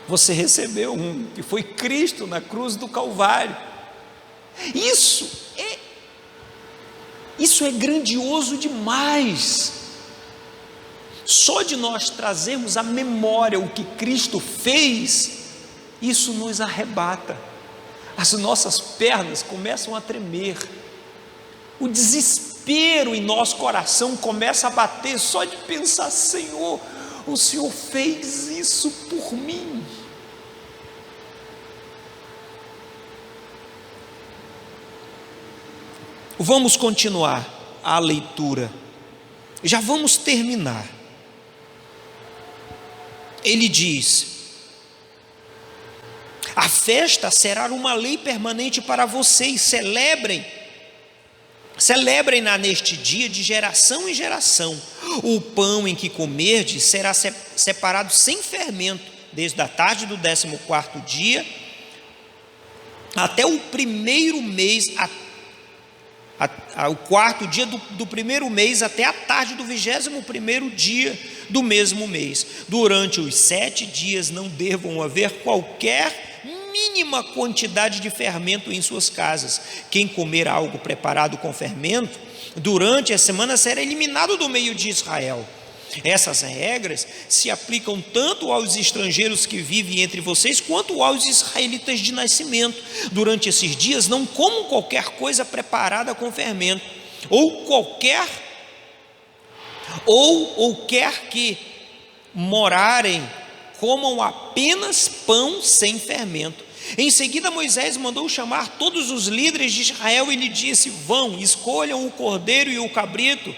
Você recebeu um, que foi Cristo na cruz do Calvário. Isso é grandioso demais. Só de nós trazermos à memória o que Cristo fez, isso nos arrebata. As nossas pernas começam a tremer, o desespero em nosso coração começa a bater só de pensar: Senhor, o Senhor fez isso por mim. Vamos continuar a leitura, já vamos terminar. Ele diz: a festa será uma lei permanente para vocês, celebrem-na neste dia de geração em geração. O pão em que comerdes será separado sem fermento, desde a tarde do 14º dia até o primeiro mês, o quarto dia do primeiro mês, até a tarde do 21º dia do mesmo mês. Durante os 7 dias não devam haver qualquer mínima quantidade de fermento em suas casas. Quem comer algo preparado com fermento durante a semana será eliminado do meio de Israel. Essas regras se aplicam tanto aos estrangeiros que vivem entre vocês, quanto aos israelitas de nascimento. Durante esses dias não comam qualquer coisa preparada com fermento, ou quer que morarem, comam apenas pão sem fermento. Em seguida Moisés mandou chamar todos os líderes de Israel e lhe disse: vão, escolham o cordeiro e o cabrito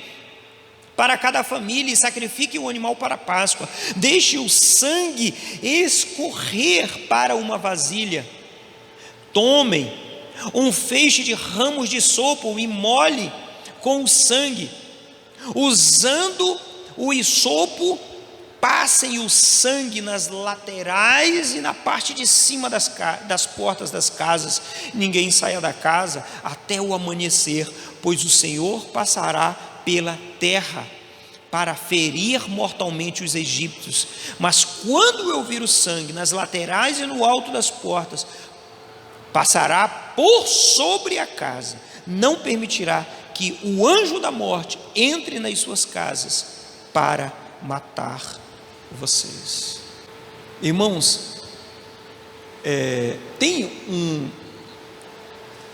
para cada família e sacrifiquem o animal para a Páscoa. Deixe o sangue escorrer para uma vasilha. Tomem um feixe de ramos de sopo e molhe com o sangue. Usando o hisopo, passem o sangue nas laterais e na parte de cima das portas das casas. Ninguém saia da casa até o amanhecer, pois o Senhor passará pela terra para ferir mortalmente os egípcios. Mas quando eu vir o sangue nas laterais e no alto das portas, passará por sobre a casa. Não permitirá que o anjo da morte entre nas suas casas para matar vocês. Irmãos,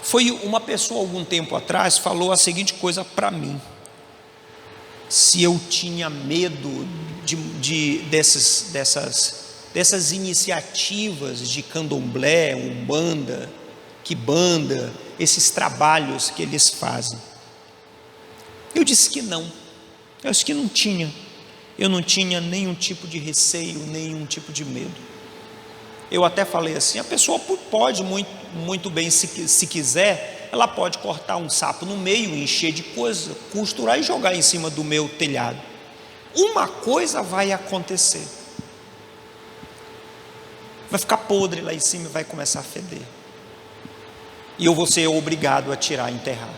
foi uma pessoa algum tempo atrás falou a seguinte coisa para mim: se eu tinha medo dessas iniciativas de candomblé, umbanda, quimbanda, esses trabalhos que eles fazem. Eu disse que não. Eu disse que não tinha. Eu não tinha nenhum tipo de receio, nenhum tipo de medo. eu até falei assim, a pessoa pode muito bem, se quiser, ela pode cortar um sapo no meio, encher de coisa, costurar e jogar em cima do meu telhado. Uma coisa vai acontecer, vai ficar podre lá em cima e vai começar a feder, e eu vou ser obrigado a tirar, enterrar.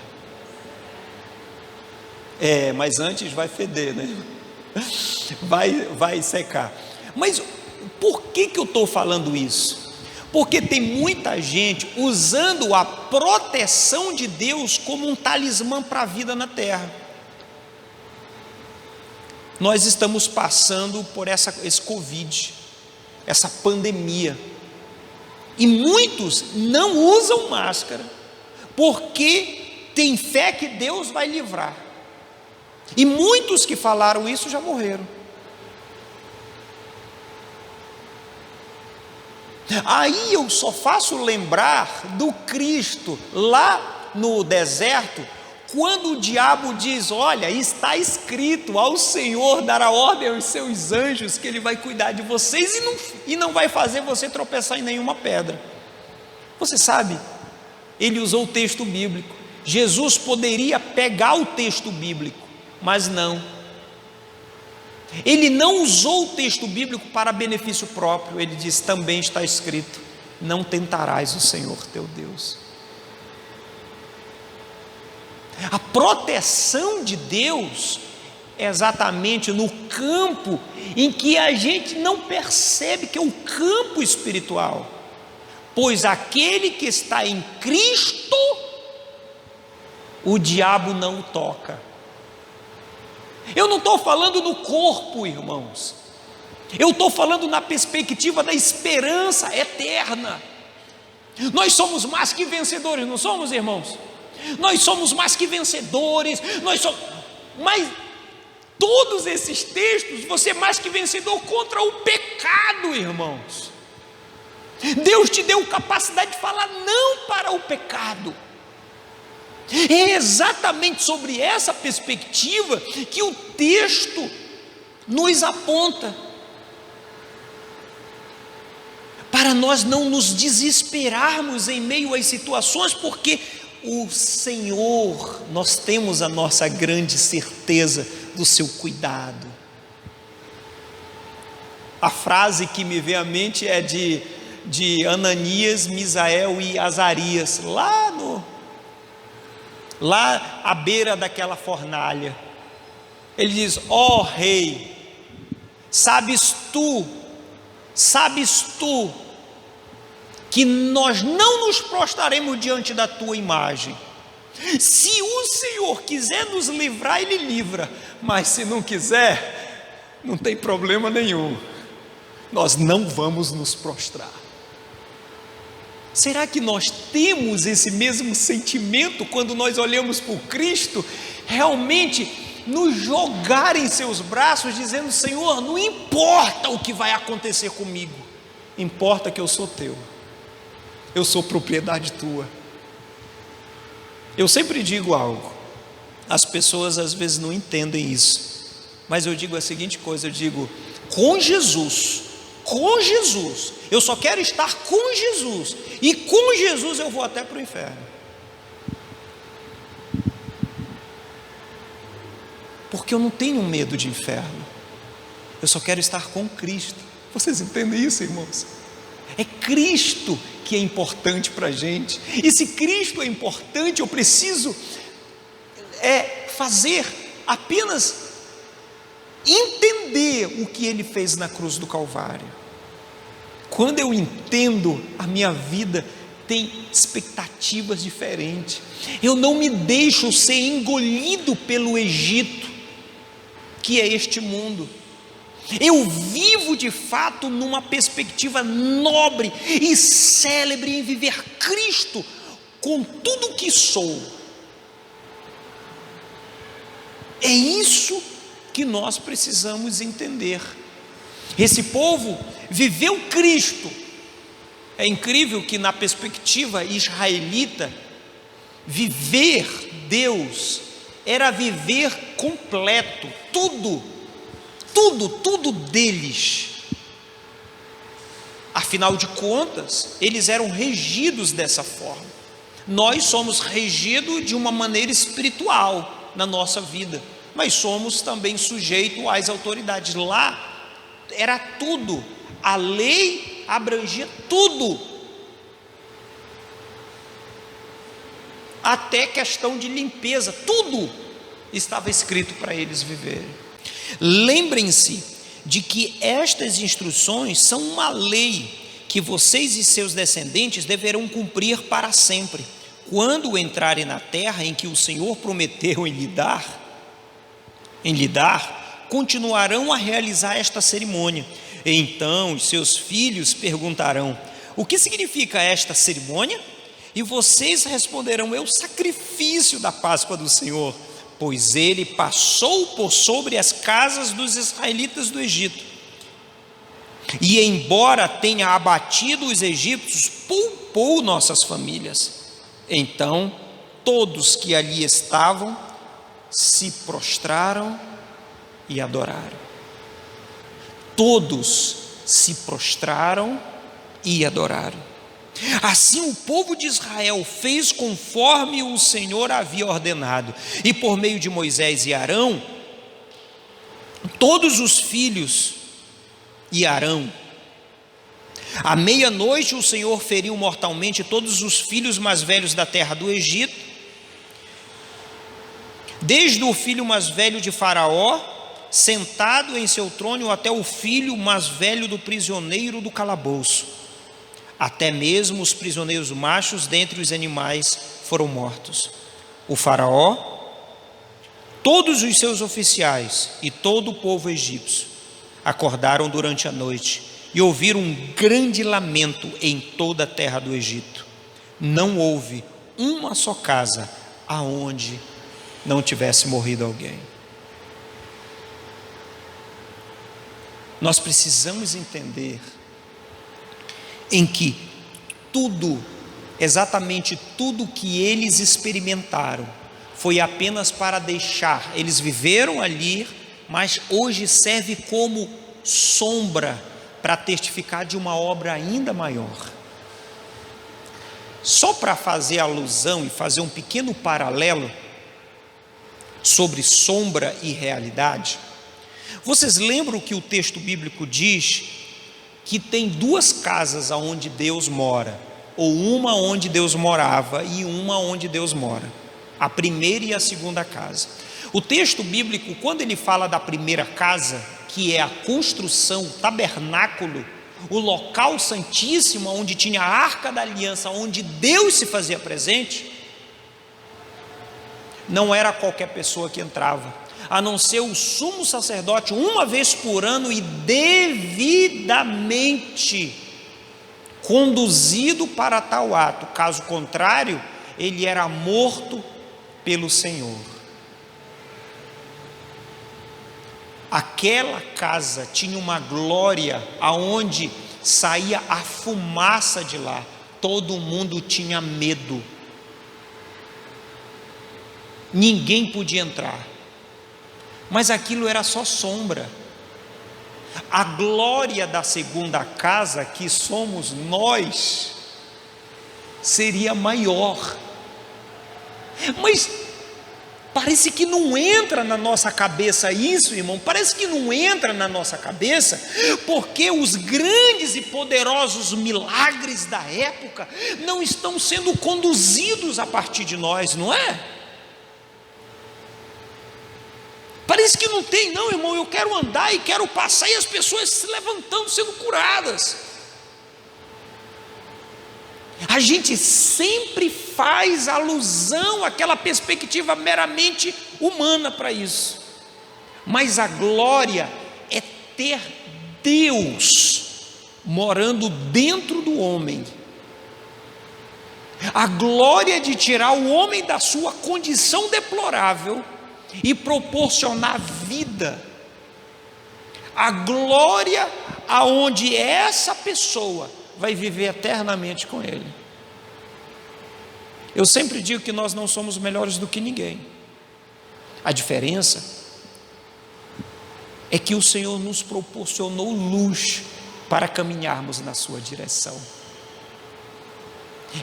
Mas antes vai feder, né? Vai secar. Mas por que eu estou falando isso? Porque tem muita gente usando a proteção de Deus como um talismã para a vida na terra. Nós estamos passando por esse Covid, essa pandemia, e muitos não usam máscara, porque tem fé que Deus vai livrar, e muitos que falaram isso já morreram. Aí eu só faço lembrar do Cristo lá no deserto, quando o diabo diz: olha, está escrito, ao Senhor dará ordem aos seus anjos que Ele vai cuidar de vocês e não vai fazer você tropeçar em nenhuma pedra. Você sabe, Ele usou o texto bíblico. Jesus poderia pegar o texto bíblico, mas não. Ele não usou o texto bíblico para benefício próprio. Ele diz: também está escrito, não tentarás o Senhor teu Deus. A proteção de Deus é exatamente no campo em que a gente não percebe, que é o campo espiritual. Pois aquele que está em Cristo, o diabo não o toca. Eu não estou falando no corpo, irmãos, eu estou falando na perspectiva da esperança eterna. Nós somos mais que vencedores, não somos, irmãos? Nós somos mais que vencedores, mas todos esses textos, você é mais que vencedor contra o pecado, irmãos. Deus te deu capacidade de falar não para o pecado. É exatamente sobre essa perspectiva que o texto nos aponta, para nós não nos desesperarmos em meio às situações, porque o Senhor, nós temos a nossa grande certeza do seu cuidado. A frase que me vem à mente é de Ananias, Misael e Azarias, lá à beira daquela fornalha. Ele diz: ó rei, sabes tu que nós não nos prostraremos diante da tua imagem. Se o Senhor quiser nos livrar, Ele livra, mas se não quiser, não tem problema nenhum, nós não vamos nos prostrar. Será que nós temos esse mesmo sentimento quando nós olhamos para o Cristo, realmente nos jogar em seus braços, dizendo: Senhor, não importa o que vai acontecer comigo, importa que eu sou teu, eu sou propriedade tua. Eu sempre digo algo, as pessoas às vezes não entendem isso, mas eu digo a seguinte coisa, eu digo: com Jesus, eu só quero estar com Jesus, e com Jesus eu vou até para o inferno, porque eu não tenho medo de inferno, eu só quero estar com Cristo. Vocês entendem isso, irmãos? É Cristo que é importante para a gente, e se Cristo é importante, eu preciso fazer apenas entender o que Ele fez na cruz do Calvário. Quando eu entendo, a minha vida tem expectativas diferentes. Eu não me deixo ser engolido pelo Egito, que é este mundo. Eu vivo de fato numa perspectiva nobre e célebre em viver Cristo com tudo o que sou. É isso que nós precisamos entender. Esse povo viveu Cristo. É incrível que na perspectiva israelita, viver Deus era viver completo, tudo deles. Afinal de contas, eles eram regidos dessa forma. Nós somos regidos de uma maneira espiritual na nossa vida, mas somos também sujeitos às autoridades. Lá era tudo, a lei abrangia tudo, até questão de limpeza, tudo estava escrito para eles viverem. Lembrem-se de que estas instruções são uma lei que vocês e seus descendentes deverão cumprir para sempre, quando entrarem na terra em que o Senhor prometeu em lhe dar, continuarão a realizar esta cerimônia. Então os seus filhos perguntarão: o que significa esta cerimônia? E vocês responderão: é o sacrifício da Páscoa do Senhor, pois ele passou por sobre as casas dos israelitas do Egito, e embora tenha abatido os egípcios, poupou nossas famílias. Então todos que ali estavam se prostraram e adoraram. Todos se prostraram e adoraram. Assim o povo de Israel fez conforme o Senhor havia ordenado, e por meio de Moisés e Arão, todos os filhos e Arão, à meia-noite o Senhor feriu mortalmente todos os filhos mais velhos da terra do Egito, desde o filho mais velho de Faraó, sentado em seu trono, até o filho mais velho do prisioneiro do calabouço. Até mesmo os prisioneiros machos dentre os animais foram mortos. O Faraó, todos os seus oficiais e todo o povo egípcio acordaram durante a noite e ouviram um grande lamento em toda a terra do Egito. Não houve uma só casa aonde não tivesse morrido alguém. Nós precisamos entender em que tudo, exatamente tudo que eles experimentaram, foi apenas para deixar, eles viveram ali, mas hoje serve como sombra para testificar de uma obra ainda maior. Só para fazer alusão e fazer um pequeno paralelo sobre sombra e realidade, vocês lembram que o texto bíblico diz que tem duas casas aonde Deus mora, ou uma onde Deus morava e uma onde Deus mora, a primeira e a segunda casa. O texto bíblico, quando ele fala da primeira casa, que é a construção, o tabernáculo, o local santíssimo, onde tinha a arca da aliança, onde Deus se fazia presente, não era qualquer pessoa que entrava, a não ser o sumo sacerdote, uma vez por ano e devidamente conduzido para tal ato. Caso contrário, ele era morto pelo Senhor. Aquela casa tinha uma glória aonde saía a fumaça de lá, todo mundo tinha medo, ninguém podia entrar. Mas aquilo era só sombra. A glória da segunda casa, que somos nós, seria maior. Mas parece que não entra na nossa cabeça isso, irmão. Parece que não entra na nossa cabeça, porque os grandes e poderosos milagres da época não estão sendo conduzidos a partir de nós, não é? Parece que não tem, não, irmão. Eu quero andar e quero passar, e as pessoas se levantando, sendo curadas. A gente sempre faz alusão àquela perspectiva meramente humana para isso, mas a glória é ter Deus morando dentro do homem. A glória de tirar o homem da sua condição deplorável e proporcionar vida. A glória aonde essa pessoa vai viver eternamente com Ele. Eu sempre digo que nós não somos melhores do que ninguém. A diferença é que o Senhor nos proporcionou luz para caminharmos na sua direção.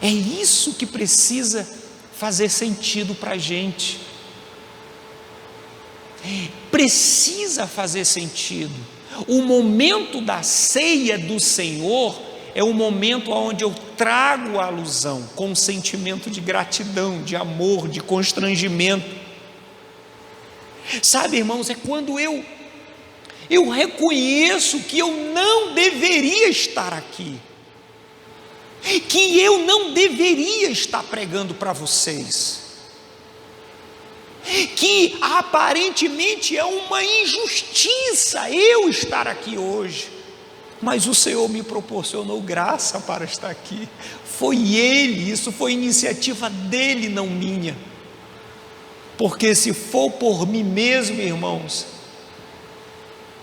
É isso que precisa fazer sentido para a gente. Precisa fazer sentido. O momento da ceia do Senhor é o momento onde eu trago a alusão com um sentimento de gratidão, de amor, de constrangimento. Sabe, irmãos, é quando eu reconheço que eu não deveria estar aqui, que eu não deveria estar pregando para vocês, que aparentemente é uma injustiça eu estar aqui hoje, mas o Senhor me proporcionou graça para estar aqui. Foi Ele, isso foi iniciativa dEle, não minha. Porque se for por mim mesmo, irmãos,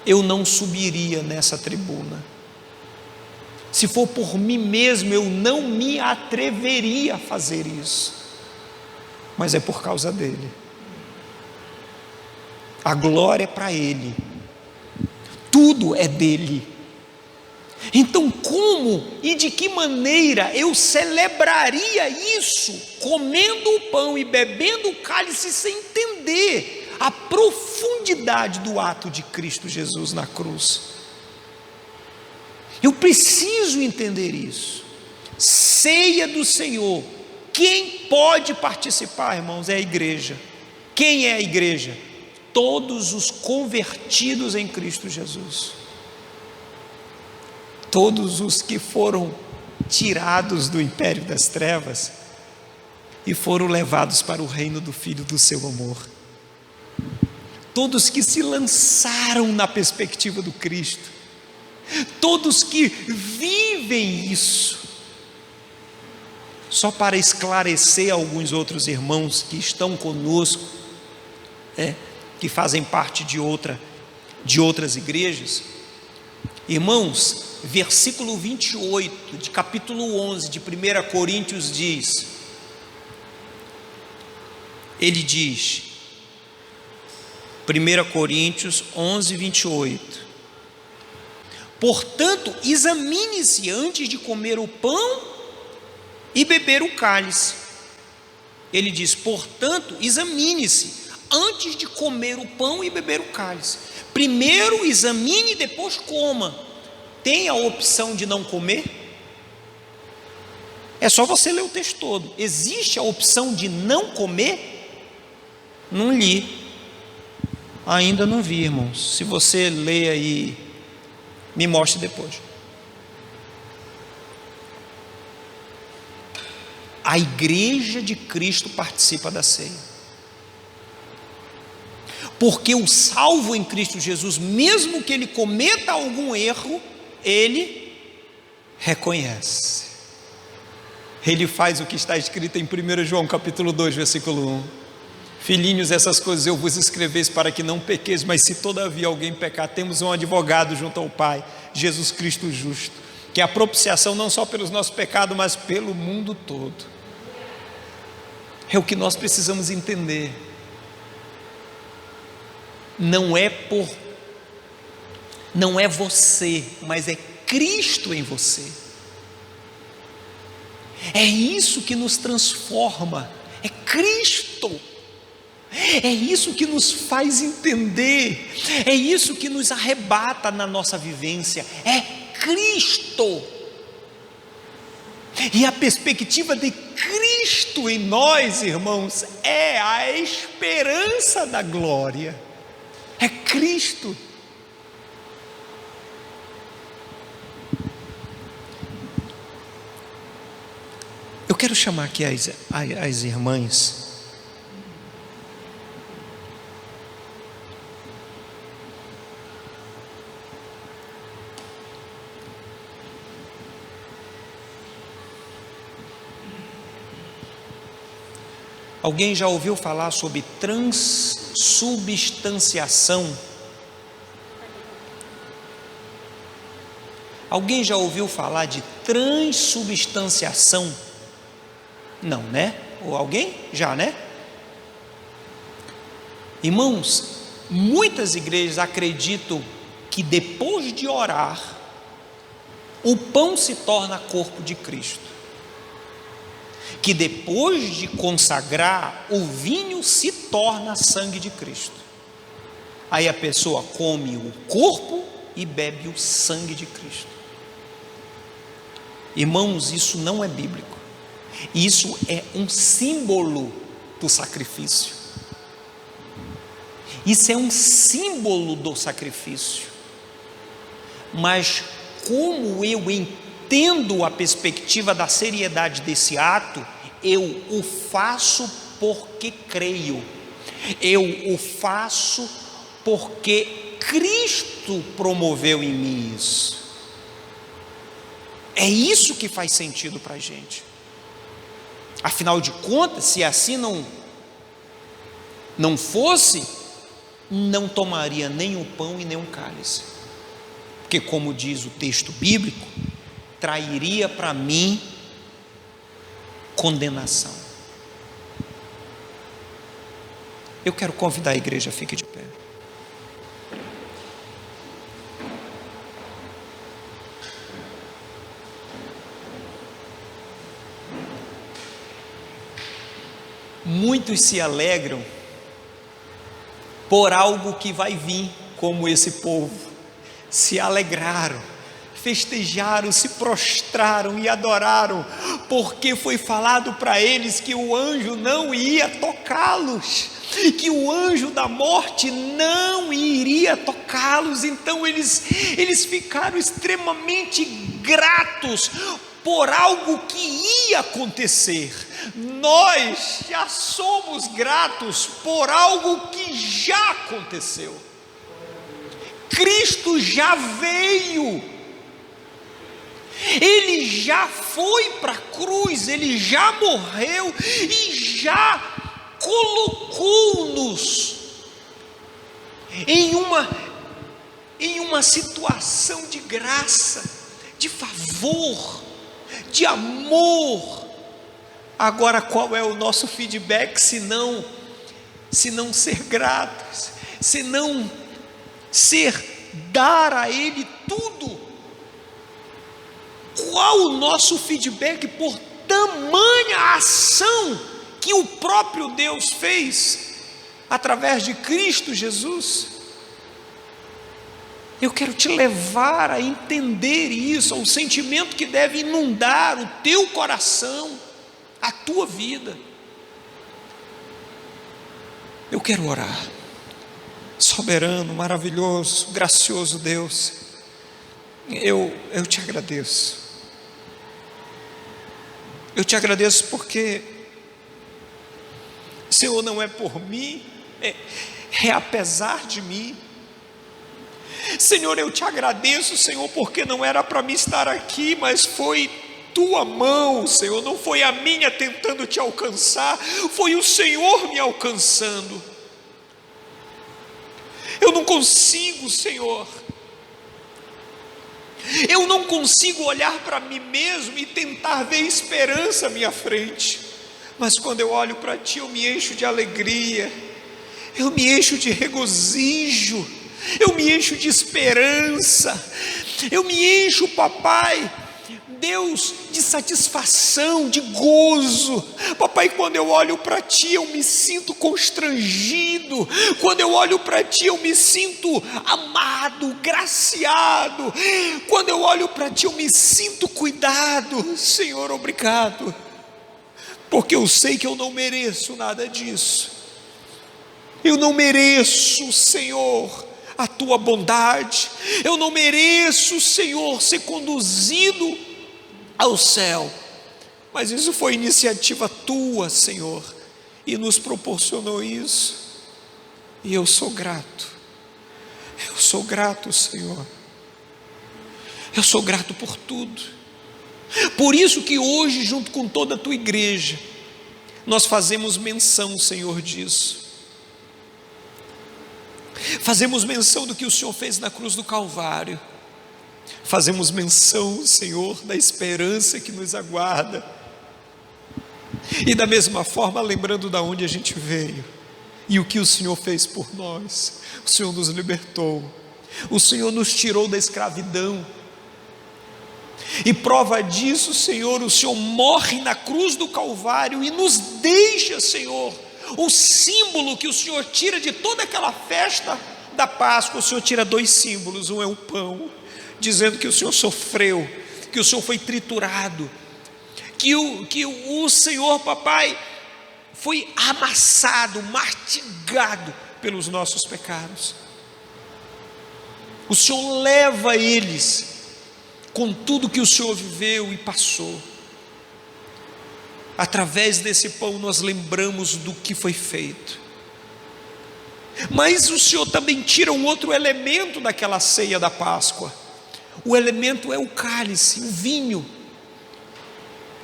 eu não subiria nessa tribuna. Se for por mim mesmo, eu não me atreveria a fazer isso. Mas é por causa dEle. A glória é para Ele. Tudo é dEle. Então, como e de que maneira eu celebraria isso, comendo o pão e bebendo o cálice, sem entender a profundidade do ato de Cristo Jesus na cruz? Eu preciso entender isso. Ceia do Senhor. Quem pode participar, irmãos, é a igreja. Quem é a igreja? Todos os convertidos em Cristo Jesus. Todos os que foram tirados do império das trevas e foram levados para o reino do Filho do seu amor. Todos que se lançaram na perspectiva do Cristo. Todos que vivem isso. Só para esclarecer alguns outros irmãos que estão conosco, que fazem parte de outras igrejas. Irmãos, versículo 28 de capítulo 11 de 1 Coríntios diz, ele diz, 1 Coríntios 11, 28, portanto, examine-se antes de comer o pão e beber o cálice. Ele diz, portanto, examine-se antes de comer o pão e beber o cálice. Primeiro examine e depois coma. Tem a opção de não comer? É só você ler o texto todo. Existe a opção de não comer? Não li. Ainda não vi, irmãos. Se você ler aí, me mostre depois. A igreja de Cristo participa da ceia. Porque o salvo em Cristo Jesus, mesmo que ele cometa algum erro, ele reconhece. Ele faz o que está escrito em 1 João capítulo 2, versículo 1. Filhinhos, essas coisas eu vos escreveis para que não pequeis, mas se todavia alguém pecar, temos um advogado junto ao Pai, Jesus Cristo justo, que é a propiciação não só pelos nossos pecados, mas pelo mundo todo. É o que nós precisamos entender. Não é você, mas é Cristo em você. É isso que nos transforma, é Cristo. É isso que nos faz entender, é isso que nos arrebata na nossa vivência, é Cristo. E a perspectiva de Cristo em nós, irmãos, é a esperança da glória. É Cristo. Eu quero chamar aqui as irmãs. Alguém já ouviu falar sobre transubstanciação? Alguém já ouviu falar de transubstanciação? Não, né? Ou alguém? Já, né? Irmãos, muitas igrejas acreditam que depois de orar, O pão se torna corpo de Cristo, que depois de consagrar, o vinho se torna sangue de Cristo. Aí a pessoa come o corpo e bebe o sangue de Cristo. Irmãos, isso não é bíblico. Isso é um símbolo do sacrifício. Isso é um símbolo do sacrifício. Mas como eu entendo a perspectiva da seriedade desse ato, eu o faço porque creio. Eu o faço porque Cristo promoveu em mim isso. É isso que faz sentido para a gente. Afinal de contas, se assim não fosse, não tomaria nem o pão e nem o cálice. Porque, como diz o texto bíblico, trairia para mim condenação. Eu quero convidar a igreja, fique de pé. Muitos se alegram por algo que vai vir, como esse povo se alegraram, festejaram, se prostraram e adoraram, porque foi falado para eles que o anjo não ia tocá-los, que o anjo da morte não iria tocá-los. Então eles ficaram extremamente gratos por algo que ia acontecer. Nós já somos gratos por algo que já aconteceu. Cristo já veio, Ele já foi para a cruz, Ele já morreu e já colocou-nos em uma situação de graça, de favor, de amor. Agora, qual é o nosso feedback se não ser gratos, se não dar a Ele tudo? Qual o nosso feedback por tamanha ação que o próprio Deus fez através de Cristo Jesus? Eu quero te levar a entender isso, ao sentimento que deve inundar o teu coração, a tua vida. Eu quero orar. Soberano, maravilhoso, gracioso Deus, eu te agradeço. Eu te agradeço porque, Senhor, não é por mim, é apesar de mim. Senhor, eu te agradeço, Senhor, porque não era para mim estar aqui, mas foi tua mão, Senhor, não foi a minha tentando te alcançar, foi o Senhor me alcançando. Eu não consigo, Senhor, eu não consigo olhar para mim mesmo e tentar ver esperança à minha frente, mas quando eu olho para Ti, eu me encho de alegria, eu me encho de regozijo, eu me encho de esperança, eu me encho, papai, Deus, de satisfação, de gozo. Papai, quando eu olho para Ti, eu me sinto constrangido. Quando eu olho para Ti, eu me sinto amado, graciado. Quando eu olho para Ti, eu me sinto cuidado. Senhor, obrigado, porque eu sei que eu não mereço nada disso. Eu não mereço, Senhor, a Tua bondade. Eu não mereço, Senhor, ser conduzido ao céu, mas isso foi iniciativa Tua, Senhor, e nos proporcionou isso, e eu sou grato, Senhor, eu sou grato por tudo. Por isso que hoje, junto com toda a Tua igreja, nós fazemos menção, Senhor, disso, fazemos menção do que o Senhor fez na cruz do Calvário, fazemos menção, Senhor, da esperança que nos aguarda, e da mesma forma lembrando da onde a gente veio, e o que o Senhor fez por nós. O Senhor nos libertou, o Senhor nos tirou da escravidão, E prova disso, Senhor, o Senhor morre na cruz do Calvário e nos deixa, Senhor, o símbolo que o Senhor tira de toda aquela festa da Páscoa. O Senhor tira dois símbolos: um é o pão, dizendo que o Senhor sofreu, que o Senhor foi triturado, que o Senhor, papai, foi amassado, mastigado pelos nossos pecados. O Senhor leva eles, com tudo que o Senhor viveu e passou. Através desse pão nós lembramos do que foi feito. Mas o Senhor também tira um outro elemento daquela ceia da Páscoa. O elemento é o cálice, o vinho.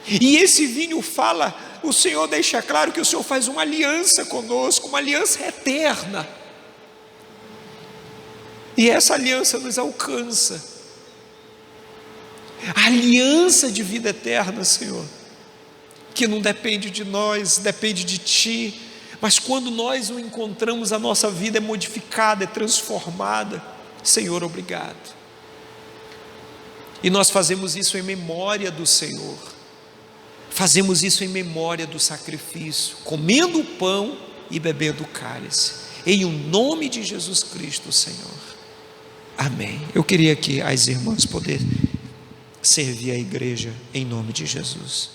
E esse vinho fala, o Senhor deixa claro que o Senhor faz uma aliança conosco, uma aliança eterna. E essa aliança nos alcança. A aliança de vida eterna, Senhor, que não depende de nós, depende de Ti, mas quando nós o encontramos, a nossa vida é modificada, é transformada. Senhor, obrigado. E nós fazemos isso em memória do Senhor, fazemos isso em memória do sacrifício, comendo o pão e bebendo o cálice, em o nome de Jesus Cristo, Senhor. Amém. Eu queria que as irmãs pudessem servir a igreja em nome de Jesus.